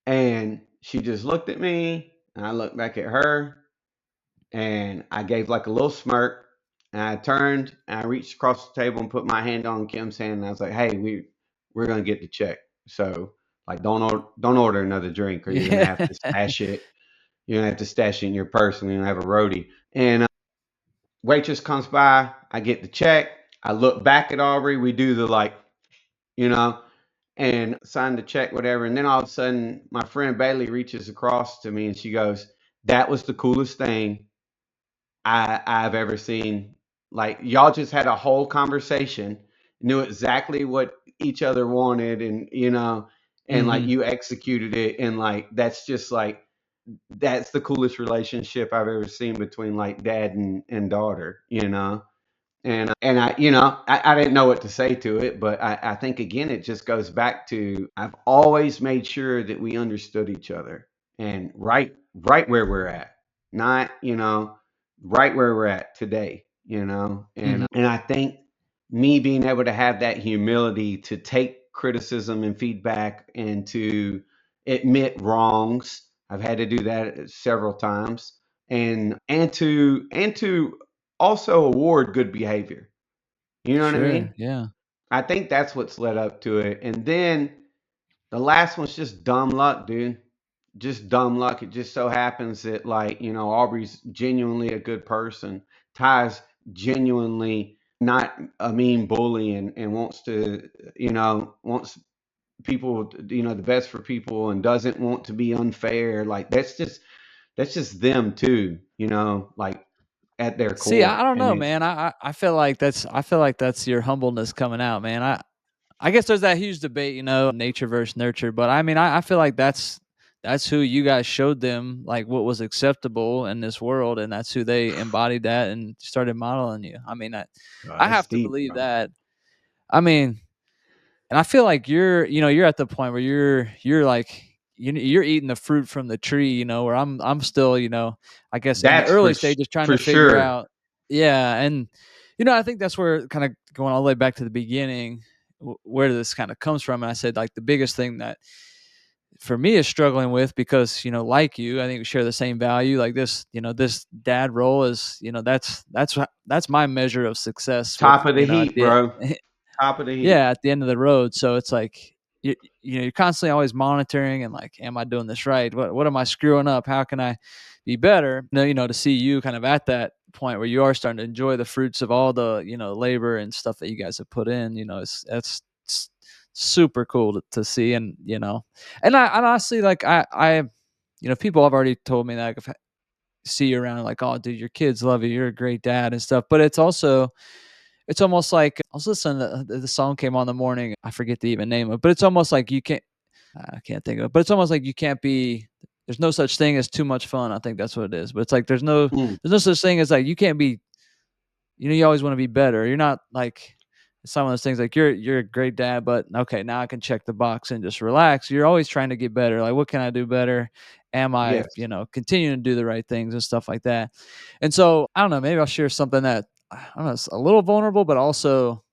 and she just looked at me, and I looked back at her, and I gave like a little smirk, and I turned and I reached across the table and put my hand on Kim's hand, and I was like, "Hey, we're gonna get the check, so like don't order another drink, or you're gonna Yeah. have to stash it. You're gonna have to stash it in your purse, and you're gonna have a roadie." And waitress comes by, I get the check, I look back at Aubrey, we do the like, you know, and sign the check, whatever. And then all of a sudden, my friend Bailey reaches across to me and she goes, "That was the coolest thing I've ever seen. Like, y'all just had a whole conversation, knew exactly what each other wanted, and like Mhm. you executed it. And like, that's just like, that's the coolest relationship I've ever seen between like dad and daughter, and I didn't know what to say to it, but I think again it just goes back to I've always made sure that we understood each other, and right where we're at, not right where we're at today, Mhm. and I think me being able to have that humility to take criticism and feedback and to admit wrongs. I've had to do that several times, and to also award good behavior. You know what I Sure, mean? yeah. I think that's what's led up to it. And then the last one's just dumb luck, dude. Just dumb luck. It just so happens that, like, Aubrey's genuinely a good person. Ty's genuinely not a mean bully, and wants to, wants people, the best for people, and doesn't want to be unfair. Like, that's just them too, like at their See, I core. don't And know, it's man. I feel like that's your humbleness coming out, man. I guess there's that huge debate, nature versus nurture. But I mean, I feel like that's who you guys showed them like what was acceptable in this world, and that's who they embodied that and started modeling you. I mean, I that's have to deep, believe bro. that. I mean, and I feel like you're at the point where you're like you're eating the fruit from the tree, where I'm still, I guess in the That's early stages trying for to figure sure. out. Yeah, and I think that's where kind of going all the way back to the beginning, where this kind of comes from. And I said like the biggest thing that for me is struggling with, because like you, I think we share the same value. Like this, this dad role is, that's my measure of success with, Top of the at heat, the bro. Top of the heat. yeah, at the end of the road. So it's like you're constantly always monitoring and like, am I doing this right? What am I screwing up? How can I be better? To see you kind of at that point where you are starting to enjoy the fruits of all the labor and stuff that you guys have put in. It's super cool to see, and and honestly, like I people have already told me that, if I see you around, like, oh dude, your kids love you, you're a great dad and stuff. But it's almost like I was listening to the song came on the morning. I forget to even name it, but it's almost like you can't. I can't think of it, but it's almost like you can't be. There's no such thing as too much fun. I think that's what it is. But it's like Mm, there's no such thing as like you can't be. You always want to be better. You're not like it's some of those things like you're a great dad, but okay, now I can check the box and just relax. You're always trying to get better. Like, what can I do better? Am I, yes. continuing to do the right things and stuff like that? And so I don't know. Maybe I'll share something that I don't know. It's a little vulnerable, but also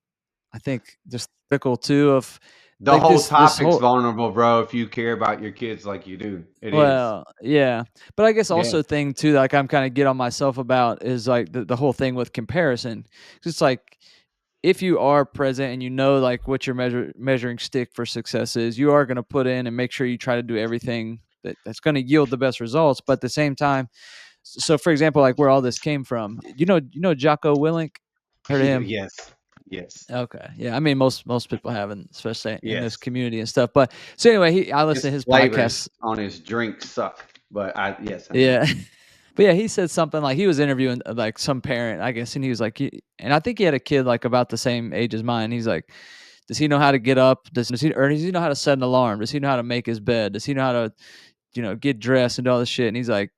I think just critical too of The like whole this topic's whole. vulnerable, bro, if you care about your kids like you do. It is. Well, yeah, but I guess Yes. also thing too, like I'm kind of get on myself about is like the whole thing with comparison. 'Cause it's like if you are present and like what your measuring stick for success is, you are going to put in and make sure you try to do everything that's going to yield the best results. But at the same time, so for example, like where all this came from, Jocko Willink, heard of him? Yes. Yes. Okay. Yeah. I mean, most people haven't, especially in this Yes. community and stuff. But so anyway, I listen His to his flavors podcast. on his drink suck, but yes, I know. Yeah. But yeah, he said something like he was interviewing like some parent, I guess, and he was like, and I think he had a kid like about the same age as mine. He's like, does he know how to get up? Does he know how to set an alarm? Does he know how to make his bed? Does he know how to, get dressed and do all this shit? And he's like,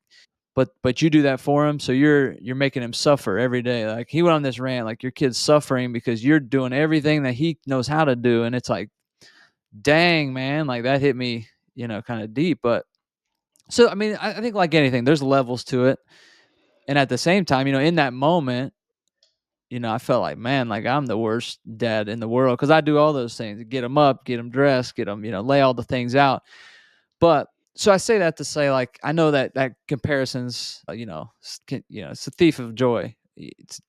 but you do that for him, so you're making him suffer every day. Like he went on this rant, like your kid's suffering because you're doing everything that he knows how to do, and it's like, dang man, like that hit me, kind of deep. But so I mean, I think like anything, there's levels to it, And at the same time, in that moment, I felt like, man, like I'm the worst dad in the world because I do all those things, get them up, get them dressed, get them, lay all the things out. But so I say that to say, like, I know that comparisons, it's a thief of joy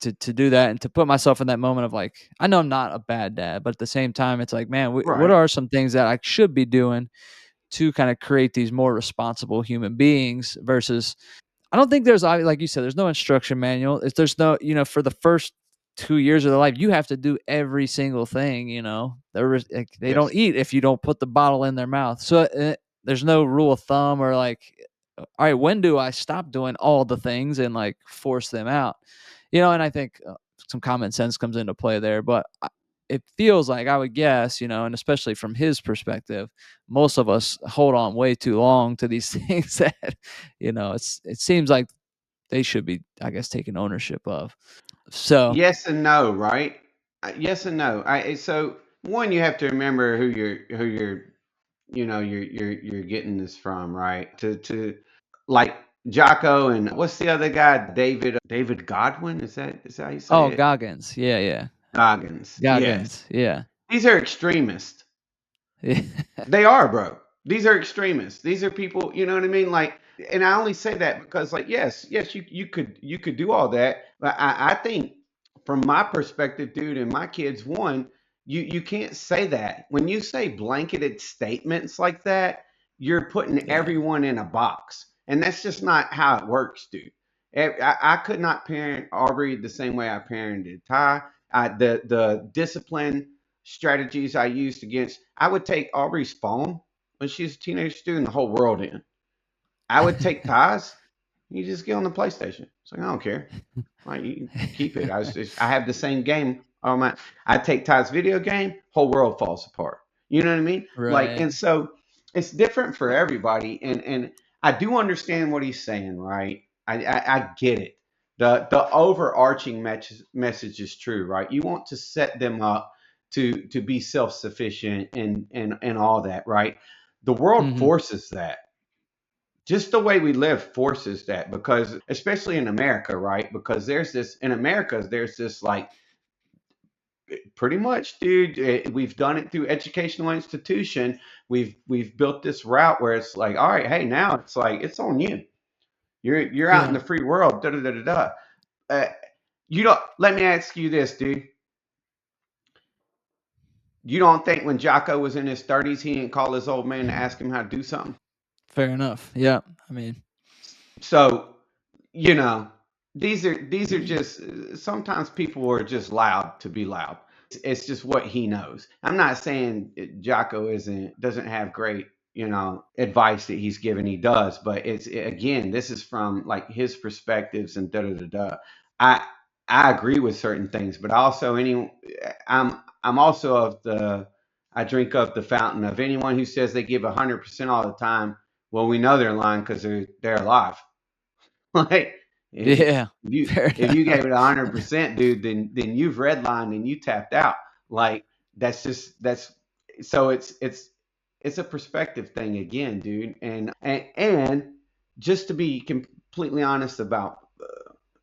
to do that and to put myself in that moment of like, I know I'm not a bad dad, but at the same time, it's like, man, what Right. are some things that I should be doing to kind of create these more responsible human beings versus I don't think there's like you said, there's no instruction manual. If there's no, for the first 2 years of their life, you have to do every single thing. Like, they don't Yes. eat if you don't put the bottle in their mouth. So there's no rule of thumb or like, all right, when do I stop doing all the things and like force them out? And I think some common sense comes into play there, but it feels like I would guess, and especially from his perspective, most of us hold on way too long to these things that it seems like they should be, I guess, taking ownership of. So, Yes and no, right? Yes and no. So one, you have to remember who you're you're getting this from, right? To like Jocko and what's the other guy? David Godwin? Is that how you say oh, it? Goggins, yeah, yeah, Goggins. Yes. Goggins, yeah, These are extremists. yeah, They are, bro. These are extremists. These are people, you know what I mean? Like, and I only say that because, like, yes, you could do all that, but I think from my perspective, dude, and my kids, one, you can't say that. When you say blanketed statements like that, you're putting yeah, everyone in a box, and that's just not how it works, dude. I could not parent Aubrey the same way I parented Ty. The discipline strategies I used against, I would take Aubrey's phone when she was a teenager, doing the whole world in. I would take Ty's. You just get on the PlayStation. It's like I don't care. Like you keep it. I have the same game. Oh my! I take Ty's video game. Whole world falls apart. You know what I mean? Like, right, and so it's different for everybody. And I do understand what he's saying. Right? I get it. The overarching message is true. Right? You want to set them up to be self sufficient and all that. Right? The world hmm, forces that, just the way we live forces that, because especially in America, right? Because in America there's this, like, pretty much, dude, we've done it through educational institution. We've built this route where it's like, all right, hey, now it's like it's on you. You're out in yeah, the free world. Da da da da da. uh, you don't Let me ask you this, dude. You don't think when Jocko was in his 30s he didn't call his old man to ask him how to do something? fair enough. Yeah, I mean, So, you know, these are just, sometimes people are just loud to be loud. It's just what he knows. I'm not saying Jocko doesn't have great, advice that he's given. He does, but it's, again, this is from like his perspectives and da da da da. I I agree with certain things, but also I'm also of the, I drink of the fountain of anyone who says they give 100% all the time. Well, we know they're lying because they're alive. Like, if yeah, you fair if you gave enough. it 100%, dude, then you've redlined and you tapped out. Like, that's so it's a perspective thing again, dude. And just to be completely honest about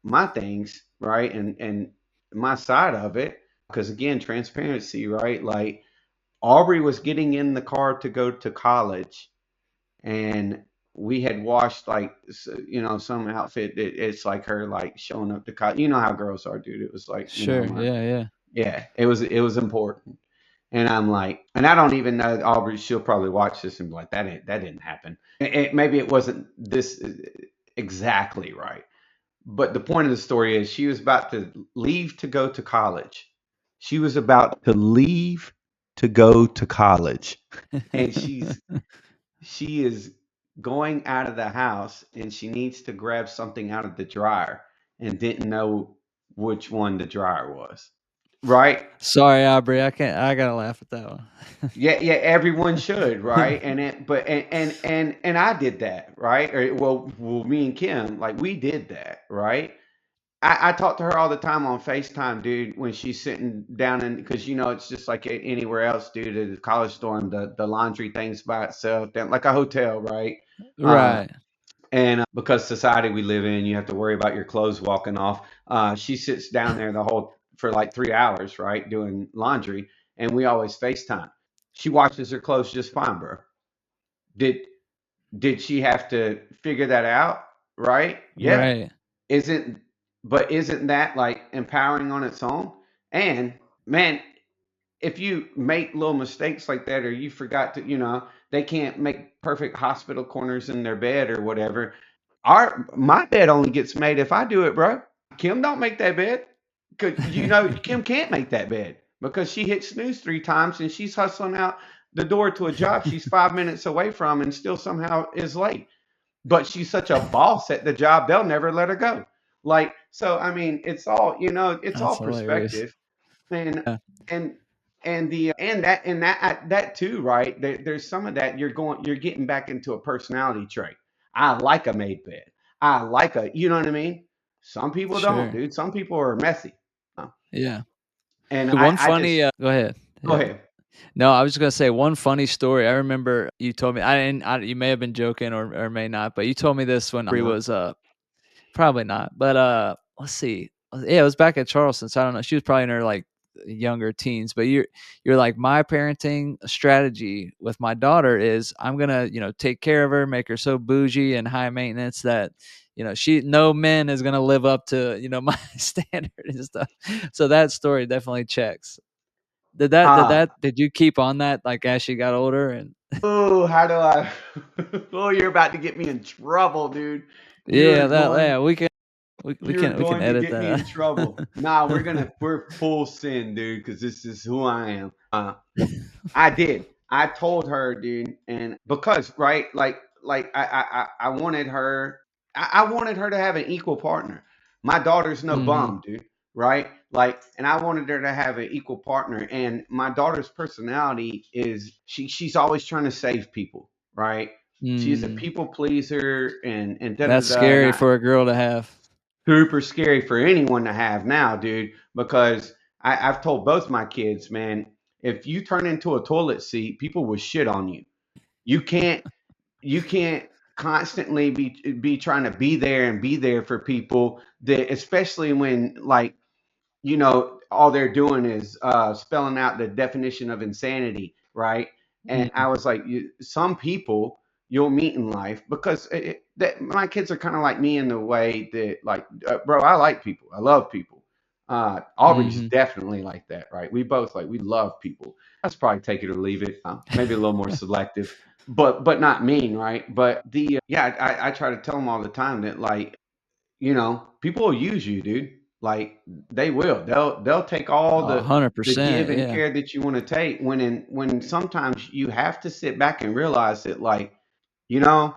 my things, right, and my side of it, because again, transparency, right? Like, Aubrey was getting in the car to go to college, and we had washed, like, some outfit that it's like her, like, showing up to college. You know how girls are, dude. It was like, Sure, my, yeah, yeah, yeah, it was important. And I'm like, and I don't even know Aubrey. She'll probably watch this and be like, that didn't happen. Maybe it wasn't this exactly right. But the point of the story is she was about to leave to go to college. She was about to leave to go to college, and she is going out of the house, and she needs to grab something out of the dryer and didn't know which one the dryer was. Right? Sorry, Aubrey, I gotta laugh at that one. Yeah, yeah, everyone should, right? And it, but and I did that, right? Or, well, me and Kim, like, we did that, right? I talk to her all the time on FaceTime, dude, when she's sitting down, in, because it's just like anywhere else, dude. At the college dorm, the laundry thing's by itself, down like a hotel, right? Uh, Right. And because society we live in, you have to worry about your clothes walking off. She sits down there the whole for like 3 hours, right, doing laundry, and we always FaceTime. She washes her clothes just fine, bro. Did did she have to figure that out? Right? Yeah. Right. Isn't but isn't that like empowering on its own? And man, if you make little mistakes like that, or you forgot to, they can't make perfect hospital corners in their bed or whatever. My bed only gets made if I do it, bro. Kim don't make that bed. Cause Kim can't make that bed because she hit snooze 3 times and she's hustling out the door to a job she's 5 minutes away from and still somehow is late. But she's such a boss at the job, they'll never let her go. Like, so I mean, it's all That's hilarious. perspective. And Yeah. and and that too, right? There's some of that you're getting back into a personality trait. I like a made bed. I like you know what I mean? Some people don't, Sure. dude. Some people are messy. Uh, Yeah. And One I just funny go ahead. go Yeah. ahead. No, I was just gonna say one funny story. I remember you told me I didn't I you may have been joking or may not, but you told me this when Aubrey Uh-huh. was, probably not, but, let's see. Yeah, it was back at Charleston, so I don't know. She was probably in her, like, younger teens, but you're like, "My parenting strategy with my daughter is I'm gonna, take care of her, make her so bougie and high maintenance that, she no man is gonna live up to, my standard and stuff." So that story definitely checks. Uh, Did you keep on that, like, as she got older and oh, how do I? Oh, you're about to get me in trouble, dude. You're yeah, going we You're can going to edit get me in that. trouble. Nah, we're full sin, dude, because this is who I am. I did. I told her, dude, and because right, like I wanted her. I wanted her to have an equal partner. My daughter's no Mhm. bum, dude. Right? Like, and I wanted her to have an equal partner. And my daughter's personality is she's always trying to save people. Right? She's a Mm. people pleaser and da da That's da. And scary for a girl to have. super scary for anyone to have now, dude, because I've told both my kids, man, if you turn into a toilet seat, people will shit on you. You can't you can't constantly be trying to be there for people that especially when like all they're doing is spelling out the definition of insanity, right? And I Mm. was like, some people you'll meet in life because my kids are kind of like me in the way that, like, bro, I like people, I love people. Aubrey's Mhm. definitely like that, right? We both like we love people. That's probably take it or leave it. Maybe a little more selective, but not mean, right? But yeah, I try to tell them all the time that like people will use you, dude. Like they will. They'll take all Oh, the give 100%, and yeah. care that you want to take when sometimes you have to sit back and realize that like, you know,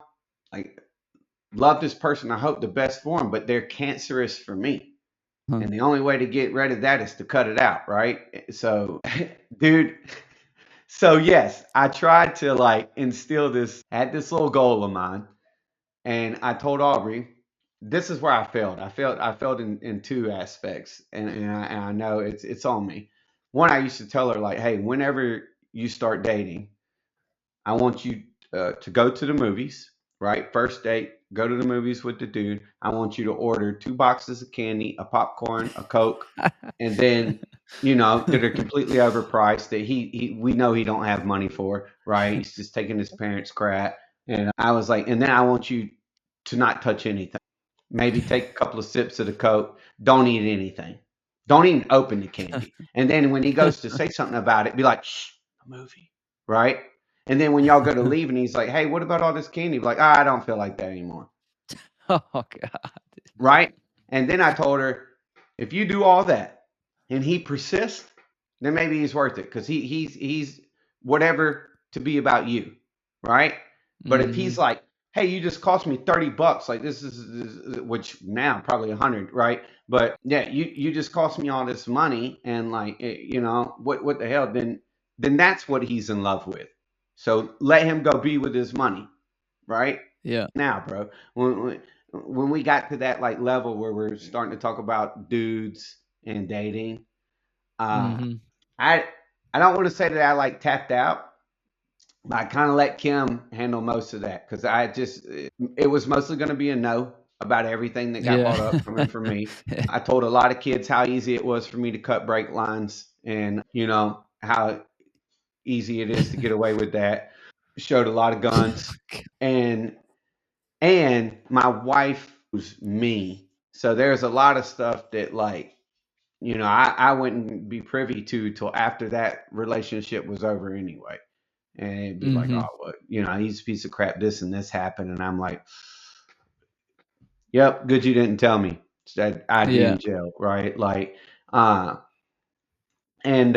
like love this person. I hope the best for them, but they're cancerous for me. Huh. And the only way to get rid of that is to cut it out, right? So, dude, so yes, I tried to like instill had this little goal of mine. And I told Aubrey, this is where I failed. I failed in two aspects, and I know it's on me. One, I used to tell her like, hey, whenever you start dating, I want you to go to the movies, right? First date, go to the movies with the dude. I want you to order 2 boxes of candy, a popcorn, a Coke, and then that are completely overpriced that we know he don't have money for, right? He's just taking his parents' crap. And I was like, and then I want you to not touch anything. Maybe take a couple of sips of the Coke. Don't eat anything. Don't even open the candy. And then when he goes to say something about it, be like, shh, a movie, right? And then when y'all go to leave and he's like, hey, what about all this candy? Be like, I don't feel like that anymore, Oh, god. right? And then I told her, if you do all that and he persists, then maybe he's worth it because he's whatever to be about you, right? But if he's Mhm. like, hey, you just cost me $30, like this is which now probably 100, right? But yeah, you just cost me all this money and like what the hell? Then that's what he's in love with. So let him go be with his money, right? Yeah. Now, bro, when we got to that like level where we're starting to talk about dudes and dating, uh, Mhm. I I don't want to say that I like tapped out, I kind of let Kim handle most of that because it was mostly going to be a no about everything that got Yeah. brought up coming from me. I told a lot of kids how easy it was for me to cut brake lines and, how easy it is to get away with that. Showed a lot of guns. And my wife was me. So there's a lot of stuff that like, I wouldn't be privy to till after that relationship was over anyway. And it'd be like, Hmm. oh, well, he's a piece of crap. This and this happened, and I'm like, yep, good you didn't tell me that I'd be Yeah. in jail, right? Like, uh, and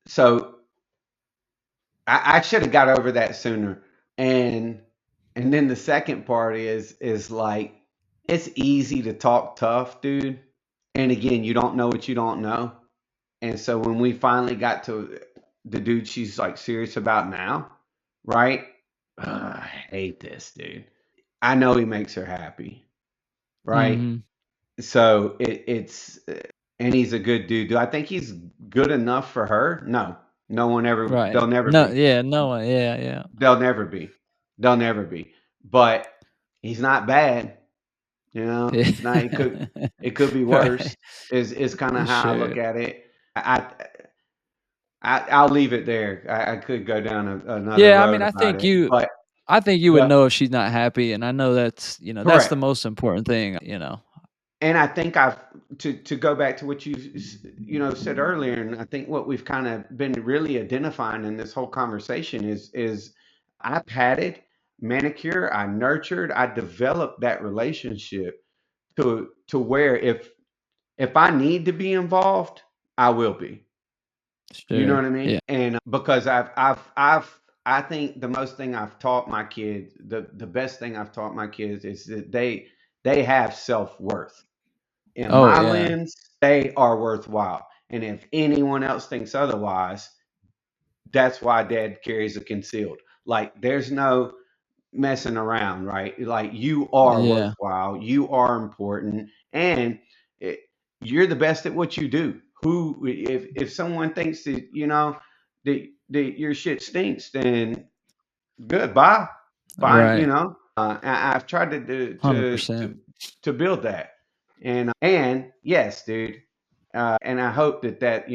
so I should have got over that sooner. And then the second part is like, it's easy to talk tough, dude. And again, you don't know what you don't know. And so when we finally got to the dude she's like serious about now, right? I hate this dude. I know he makes her happy, right? Hmm. So and he's a good dude. Do I think he's good enough for her? No, no one ever. Right. They'll never No. be. Yeah. No one. Yeah. Yeah. They'll never be. They'll never be. But he's not bad. Yeah. He's not. It could be Right. worse. Is kind of how I Sure. look at it. I, I'll leave it there. I could go down another Yeah. I mean, road about it, but I think you would the know if she's not happy, and I know that's the correct. most important thing. And I think I've to go back to what said earlier, and I think what we've kind of been really identifying in this whole conversation is I patted, manicure, I nurtured, I developed that relationship to where if I need to be involved, I will be. You know Sure. what I mean? Yeah. And because I think the most thing I've taught my kids, the best thing I've taught my kids is that they have self-worth. In Oh my yeah. lens, they are worthwhile. And if anyone else thinks otherwise, that's why dad carries a concealed. Like there's no messing around, right? Like you are Yeah. worthwhile, you are important, and it, you're the best at what you do. Who, if someone thinks that that your shit stinks, then goodbye, fine. Right. I've tried to do 100%. to build that, and yes, dude, and I hope that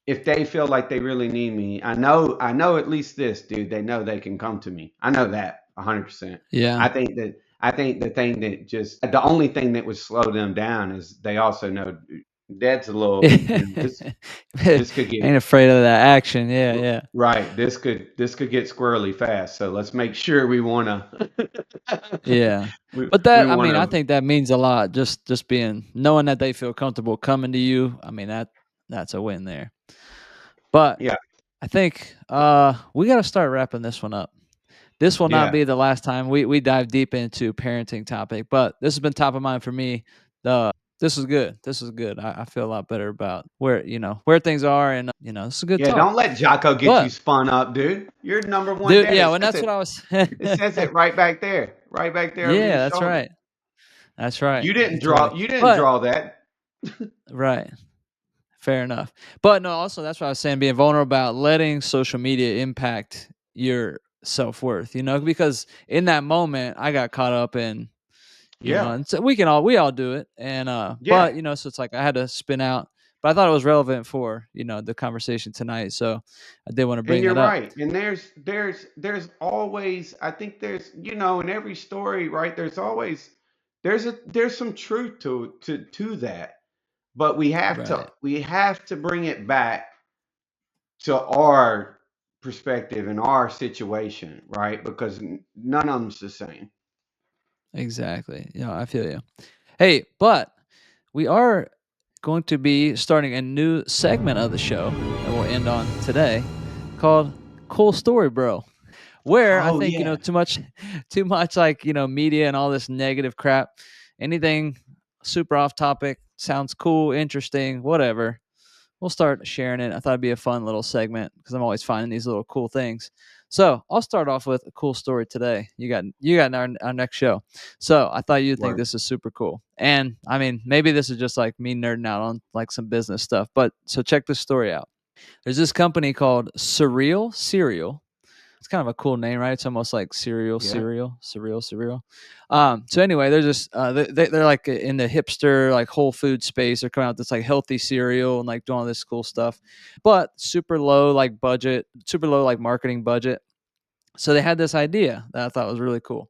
if they feel like they really need me, I know at least this, dude. They know they can come to me. I know that 100%. Yeah. I think the thing that just the only thing that would slow them down is they also know Dad's a little, this could get Ain't afraid of that action. Yeah, yeah. right. This could get squirrely fast. So let's make sure we wanna Yeah. we But we that I mean, I wanna think that means a lot, just being knowing that they feel comfortable coming to you. I mean, that's a win there. But yeah I think, we gotta start wrapping this one up. This will not yeah be the last time we dive deep into parenting topic, but this has been top of mind for me. This was good. This was good. I feel a lot better about where things are, and this is a good yeah. talk. Don't let Jocko get you But spun up, dude. You're number one dude, dad. yeah, It when says that's it. what I was. It says it right back there over your Yeah, that's shoulder. right. That's right. You didn't You told draw. me. You didn't But draw that. right, fair enough. But no, also that's what I was saying. Being vulnerable about letting social media impact your self worth. Because in that moment, I got caught up in Yeah, and so we all do it, and yeah. but so it's like I had to spin out. But I thought it was relevant for the conversation tonight, so I did want to And bring you're that up. right. And there's always, I think there's in every story, right? There's some truth to that. But Right. we have to bring it back to our perspective and our situation, right? Because none of them's the same. Exactly. I feel you. Hey, but we are going to be starting a new segment of the show that we'll end on today called Cool Story Bro. Where I Oh think, yeah. too much like, media and all this negative crap, anything super off topic, sounds cool, interesting, whatever. We'll start sharing it. I thought it'd be a fun little segment because I'm always finding these little cool things. So I'll start off with a cool story today. You got our next show. So I thought you'd think Word. this is super cool. And I mean, maybe this is just like me nerding out on like some business stuff. But so check this story out. There's this company called Surreal Cereal, It's kind of a cool name, right? It's almost like cereal, Yeah. cereal, cereal, cereal. So anyway, they're just they're like in the hipster like whole food space. They're coming out with this like healthy cereal and like doing all this cool stuff, but super low like budget, super low like marketing budget. So they had this idea that I thought was really cool.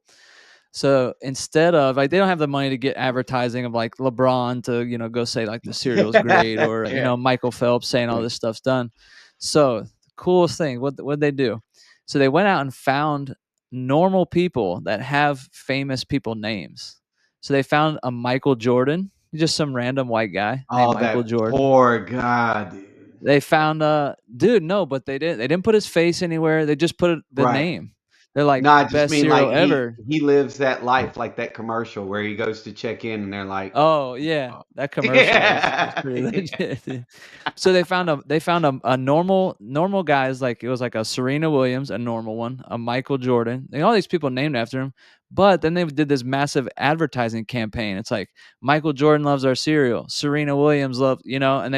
So instead of like they don't have the money to get advertising of like LeBron to go say like the cereal's great, or Yeah. Michael Phelps saying all Right. this stuff's done. So the coolest thing, what they do? So they went out and found normal people that have famous people names. So they found a Michael Jordan, just some random white guy named Oh, Michael that Jordan. poor guy, dude. They found dude, no, but they didn't put his face anywhere. They just put the Right. name. They're like No, I just best mean cereal like ever. he lives that life like that commercial where he goes to check in and they're like, Oh, yeah, oh. that commercial is Yeah. pretty Yeah. legit. So they found a normal guys, like it was like a Serena Williams, a normal one, a Michael Jordan, and all these people named after him. But then they did this massive advertising campaign. It's like Michael Jordan loves our cereal, Serena Williams love, and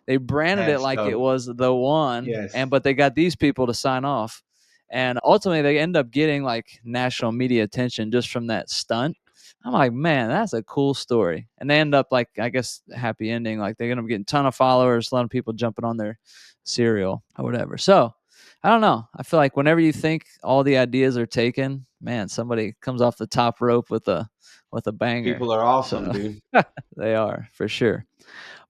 they branded it That's like it dope. was the one, Yes. and but they got these people to sign off, and ultimately they end up getting like national media attention just from that stunt. I'm like, man, that's a cool story. And they end up like, I guess, happy ending. Like they end up getting a ton of followers, a lot of people jumping on their cereal or whatever. So I don't know. I feel like whenever you think all the ideas are taken, man, somebody comes off the top rope with a banger. People are awesome, So dude. they are for sure.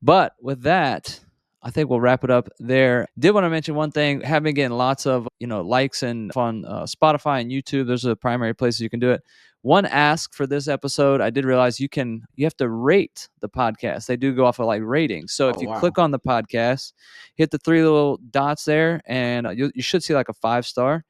But with that, I think we'll wrap it up there. Did want to mention one thing. Have been getting lots of likes and on Spotify and YouTube. Those are the primary places you can do it. One ask for this episode, I did realize you have to rate the podcast. They do go off of like ratings. So if Oh you wow. click on the podcast, hit the three little dots there, and you should see like a 5-star.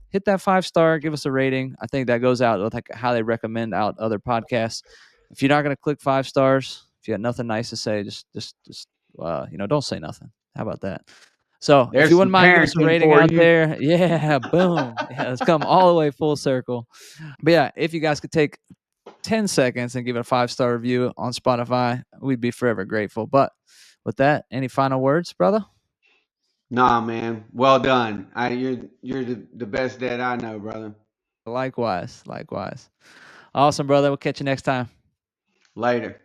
Hit that 5-star, give us a rating. I think that goes out with like how they recommend out other podcasts. If you're not going to click 5 stars, if you got nothing nice to say, just don't say nothing. How about that? So if you There's some wouldn't mind, give us a parenting rating for out you. there. Yeah, boom. Yeah, let's come all the way full circle. But yeah, if you guys could take 10 seconds and give it a 5-star review on Spotify, we'd be forever grateful. But with that, any final words, brother? Nah, man. Well done. You're the best dad I know, brother. Likewise, likewise. Awesome, brother. We'll catch you next time. Later.